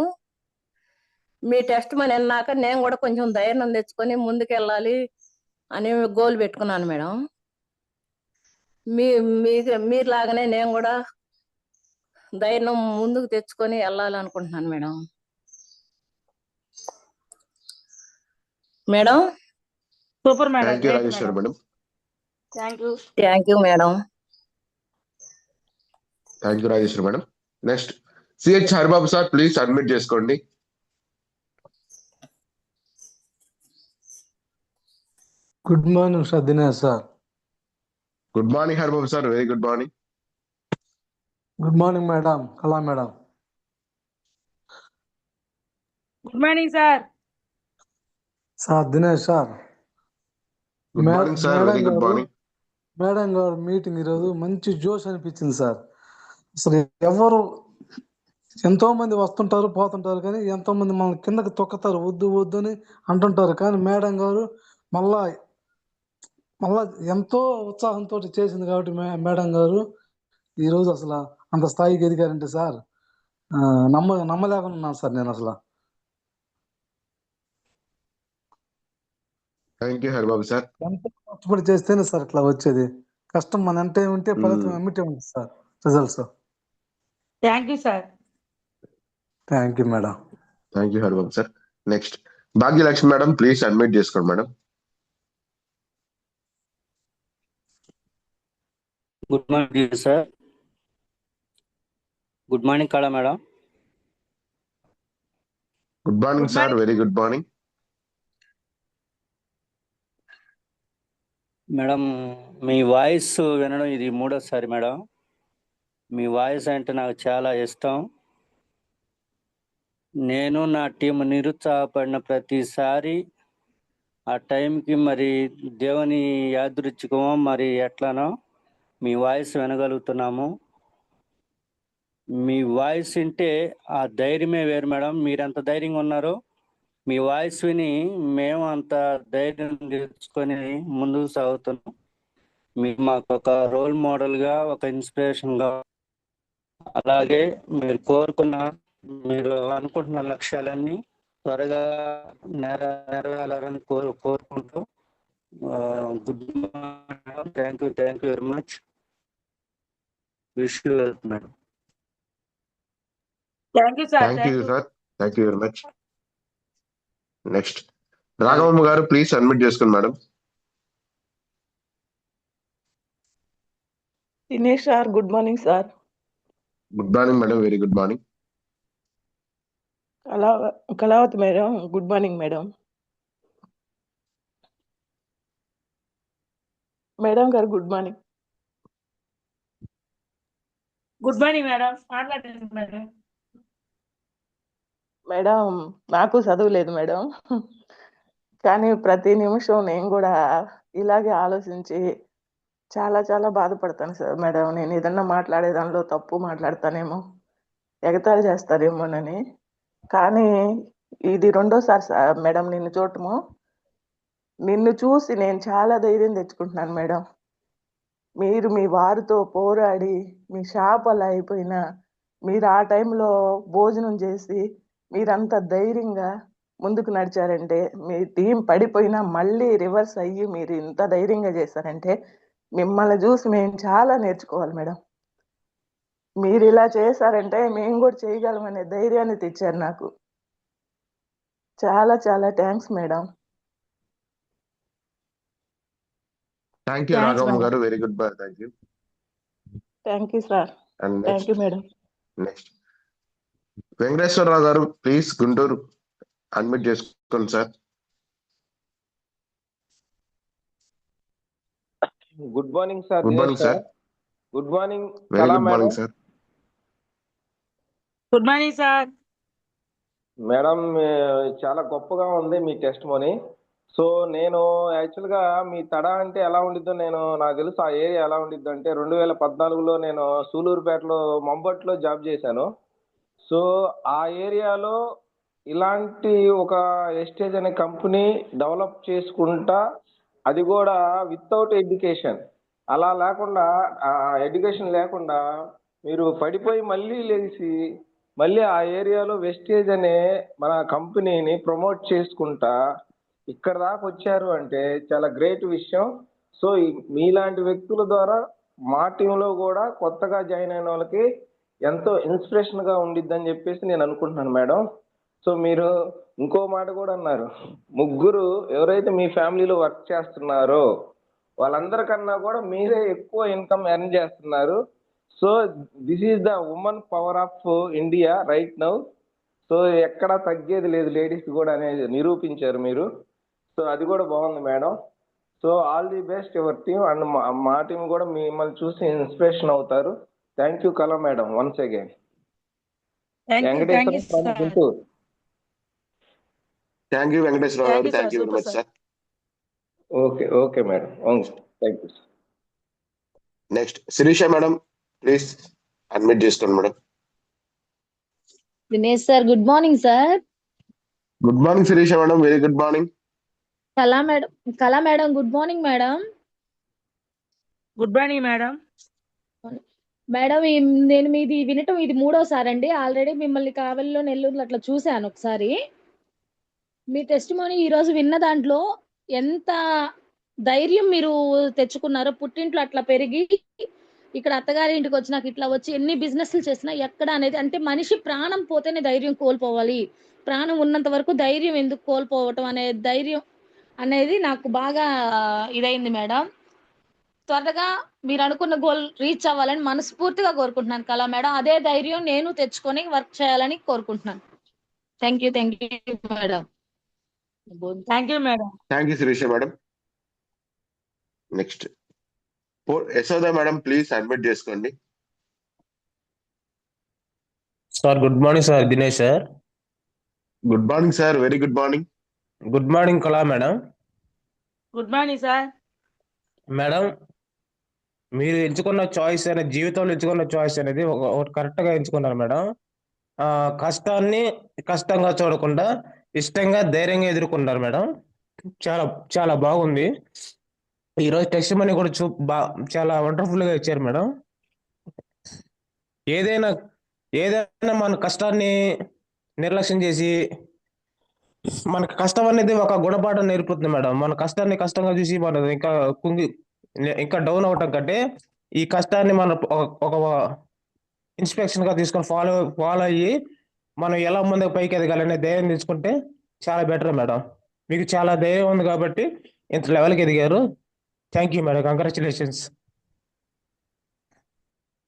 మీ టెస్ట్ మనీ అన్నాక నేను కూడా కొంచెం ధైర్యం తెచ్చుకొని ముందుకెళ్ళాలి అని గోల్ పెట్టుకున్నాను మేడం. మీలాగానే నేను కూడా ధైర్యం ముందుకు తెచ్చుకొని వెళ్ళాలనుకుంటున్నాను మేడం. Madam super madam. Thank you Rajeshwari madam. Thank you. Thank you madam. Thank you Rajeshwari madam. Next CH Haribabu sir, please admit చేసుకోండి. Good morning sir Dinesh sir. Good morning Haribabu sir, very good morning. Good morning madam, Kala madam. Good morning sir. Sir Dinesh sir. Good morning sir, very good morning. Madam గారు మీటింగ్ ఈరోజు మంచి జోష్ అనిపించింది సార్. అసలు ఎవరు ఎంతో మంది వస్తుంటారు పోతుంటారు, కానీ ఎంతో మంది మన కిందకి తొక్కుతారు, వద్దు వద్దు అని అంటుంటారు. కానీ మేడం గారు మళ్ళా ఎంతో ఉత్సాహంతో చేసింది కాబట్టి మేడం గారు ఈరోజు అసలు అంత స్థాయికి ఎదిగారంటే సార్ నమ్మలేకుండా ఉన్నాను సార్ నేను అసలు. Thank you Haribabu sir. ఎంతో కష్టపడి చేస్తేనే సార్ ఇట్లా వచ్చేది. కష్టం మన అంటే ఉంటే ఫలితం ఎమ్మిటే ఉంటుంది సార్, results. Thank you sir. Thank you madam. Thank you Haribabu sir. Next Bhagyalakshmi madam, please admit చేసుకోండి madam. Good morning sir. Good morning Kala madam. Good morning sir, very good morning. Madam మీ వాయిస్ వినడం ఇది 3వసారి మేడం. మీ వాయిస్ అంటే నాకు చాలా ఇష్టం. నేను నా టీం నిరుత్సాహపడిన ప్రతిసారి ఆ టైంకి మరి దేవుని యాదృచ్ఛికమో మరి ఎట్లానో మీ వాయిస్ వినగలుగుతున్నాము. మీ వాయిస్ వింటే ఆ ధైర్యమే వేరు మేడం. మీరు ఎంత ధైర్యంగా ఉన్నారో మీ వాయిస్ విని మేము అంత ధైర్యం తెచ్చుకొని ముందుకు సాగుతున్నాం. మీరు మాకు ఒక రోల్ మోడల్గా, ఒక ఇన్స్పిరేషన్గా, అలాగే మీరు అనుకుంటున్న లక్ష్యాలన్నీ త్వరగా నెరవేరాలని కోరుకుంటూ good morning. Thank you very much. Wish you wealth madam. Thank you sir. Thank you sir. Thank you very much. Next Raghavamma గారు ప్లీజ్ అడ్మిట్ చేసుకోండి madam. Dinesh sir good morning sir. Good morning madam. Very good morning. Kalavathi madam good morning madam. Madam గారు good morning. Good morning madam. మాట్లాడండి మేడం. మేడం నాకు చదువు లేదు మేడం, కానీ ప్రతి నిమిషం నేను కూడా ఇలాగే ఆలోచించి చాలా చాలా బాధపడతాను సార్. మేడం నేను ఏదన్నా మాట్లాడే దానిలో తప్పు మాట్లాడతానేమో, ఎగతాళి చేస్తారేమోనని. కానీ ఇది రెండోసారి సార్ మేడం నిన్ను చూడటము. నిన్ను చూసి నేను చాలా ధైర్యం తెచ్చుకుంటున్నాను మేడం. మీరు మీ వారితో పోరాడి మీ షాప్ అలా అయిపోయినా మీరు ఆ టైంలో భోజనం చేసి మీరంత ధైర్యంగా ముందుకు నడిచారంటే, మీ టీం పడిపోయినా మళ్ళీ రివర్స్ అయ్యి మీరు ఇంత ధైర్యంగా చేశారంటే మిమ్మల్ని చూసి మేము చాలా నేర్చుకోవాలి మేడం. మీరు ఇలా చేశారంటే మేము కూడా చేయగలమనే ధైర్యాన్ని తెచ్చారు నాకు. చాలా చాలా thanks madam. Thank you Raghavamma గారు. Very good boy. Thank you. Thank you sir. And thank you madam. Next Venkateswararao గారు ప్లీజ్ గుంటూరు అడ్మిట్ చేసుకోండి sir. Good morning sir. Good morning sir. Good morning very Kala good madam. Morning sir. Good morning sir. Madam చాలా గొప్పగా ఉంది మీ టెస్ట్ మనీ. సో నేను యాక్చువల్గా మీ తడ అంటే ఎలా ఉండిద్దో నాకు తెలుసు. ఆ ఏరియా ఎలా ఉండిద్దో అంటే 2014లో నేను సూలూరుపేటలో మంబట్లో జాబ్ చేశాను. సో ఆ ఏరియాలో ఇలాంటి ఒక ఎస్టేజ్ అనే కంపెనీ డెవలప్ చేసుకుంటా, అది కూడా వితౌట్ ఎడ్యుకేషన్, అలా లేకుండా ఎడ్యుకేషన్ లేకుండా మీరు పడిపోయి మళ్ళీ లేచి మళ్ళీ ఆ ఏరియాలో వెస్టేజ్ అనే మన కంపెనీని ప్రమోట్ చేసుకుంటా ఇక్కడ దాకా వచ్చారు అంటే చాలా గ్రేట్ విషయం. సో మీలాంటి వ్యక్తుల ద్వారా మా టీంలో కూడా కొత్తగా జాయిన్ అయిన వాళ్ళకి ఎంతో ఇన్స్పిరేషన్ గా ఉండిద్దని చెప్పేసి నేను అనుకుంటున్నాను మేడం. సో మీరు ఇంకో మాట కూడా అన్నారు, ముగ్గురు ఎవరైతే మీ ఫ్యామిలీలో వర్క్ చేస్తున్నారో వాళ్ళందరికన్నా కూడా మీరే ఎక్కువ ఇన్కమ్ ఎర్న్ చేస్తున్నారు. So this is the women power of India right now. So ఎక్కడా తగ్గేది లేదు లేడీస్ కూడా అనేది నిరూపించారు మీరు. సో అది కూడా బాగుంది madam. So all the best your team. And మా టీం కూడా మిమ్మల్ని చూసి ఇన్స్పిరేషన్ అవుతారు. థ్యాంక్ యూ కళా madam once again. Venkateswara from Guntur. Thank you Venkateswararao గారు. Thank you very much sir. Okay madam. Thank you. Next Sirisha madam please admit చేసుకోండి madam. Dinesh sir good morning sir. Good morning Sirisha madam. Very good morning. Kala madam good morning madam. Good morning madam. Madam నేను మీది వినటం ఇది 3వసారి అండి. ఆల్రెడీ మిమ్మల్ని కావలిలో, నెల్లూరులో అట్లా చూశాను ఒకసారి. మీ టెస్ట్ మనీ ఈరోజు విన్న దాంట్లో ఎంత ధైర్యం మీరు తెచ్చుకున్నారో. పుట్టింట్లో అట్లా పెరిగి ఇక్కడ అత్తగారి ఇంటికి వచ్చినాక ఇట్లా వచ్చి ఎన్ని బిజినెస్లు చేసినా ఎక్కడ అనేది, అంటే మనిషి ప్రాణం పోతేనే ధైర్యం కోల్పోవాలి, ప్రాణం ఉన్నంత వరకు ధైర్యం ఎందుకు కోల్పోవటం అనే ధైర్యం అనేది నాకు బాగా ఇదైంది మేడం. త్వరగా మీరు అనుకున్న గోల్ రీచ్ అవ్వాలని మనస్ఫూర్తిగా కోరుకుంటున్నాను కళా మేడం. అదే ధైర్యం నేను తెచ్చుకొని వర్క్ చేయాలని కోరుకుంటున్నాను. Thank you madam. Thank you madam. Thank you Sirisha madam. Next Yashoda madam please admit చేసుకోండి. Sir good morning sir. Dinesh sir. Good morning sir. Very good morning. Good morning Kala madam. Good morning sir. Madam, మీరు ఎంచుకున్న చాయిస్ అనేది, జీవితంలో ఎంచుకున్న చాయిస్ అనేది ఒకటి కరెక్ట్ గా ఎంచుకున్నారు మేడం. కష్టాన్ని కష్టంగా చూడకుండా ఇష్టంగా ధైర్యంగా ఎదుర్కొన్నారు మేడం. చాలా చాలా బాగుంది. ఈరోజు టెస్ట్ మనీ కూడా చాలా వండర్ఫుల్ గా ఇచ్చారు మేడం. ఏదైనా ఏదైనా మన కష్టాన్ని నిర్లక్ష్యం చేసి, మనకు కష్టం అనేది ఒక గుణపాఠం నేర్పుతుంది మేడం. మన కష్టాన్ని కష్టంగా చూసి మనం ఇంకా డౌన్ అవటం కంటే ఈ కష్టాన్ని మనం ఒక ఇన్స్పెక్షన్ గా తీసుకొని ఫాలో అయ్యి మనం ఎలా ముందుకు పైకి ఎదగాలనే ధైర్యం తీసుకుంటే చాలా బెటర్ మేడం. మీకు చాలా ధైర్యం ఉంది కాబట్టి ఇంత లెవెల్కి ఎదిగారు. Thank you madam, congratulations.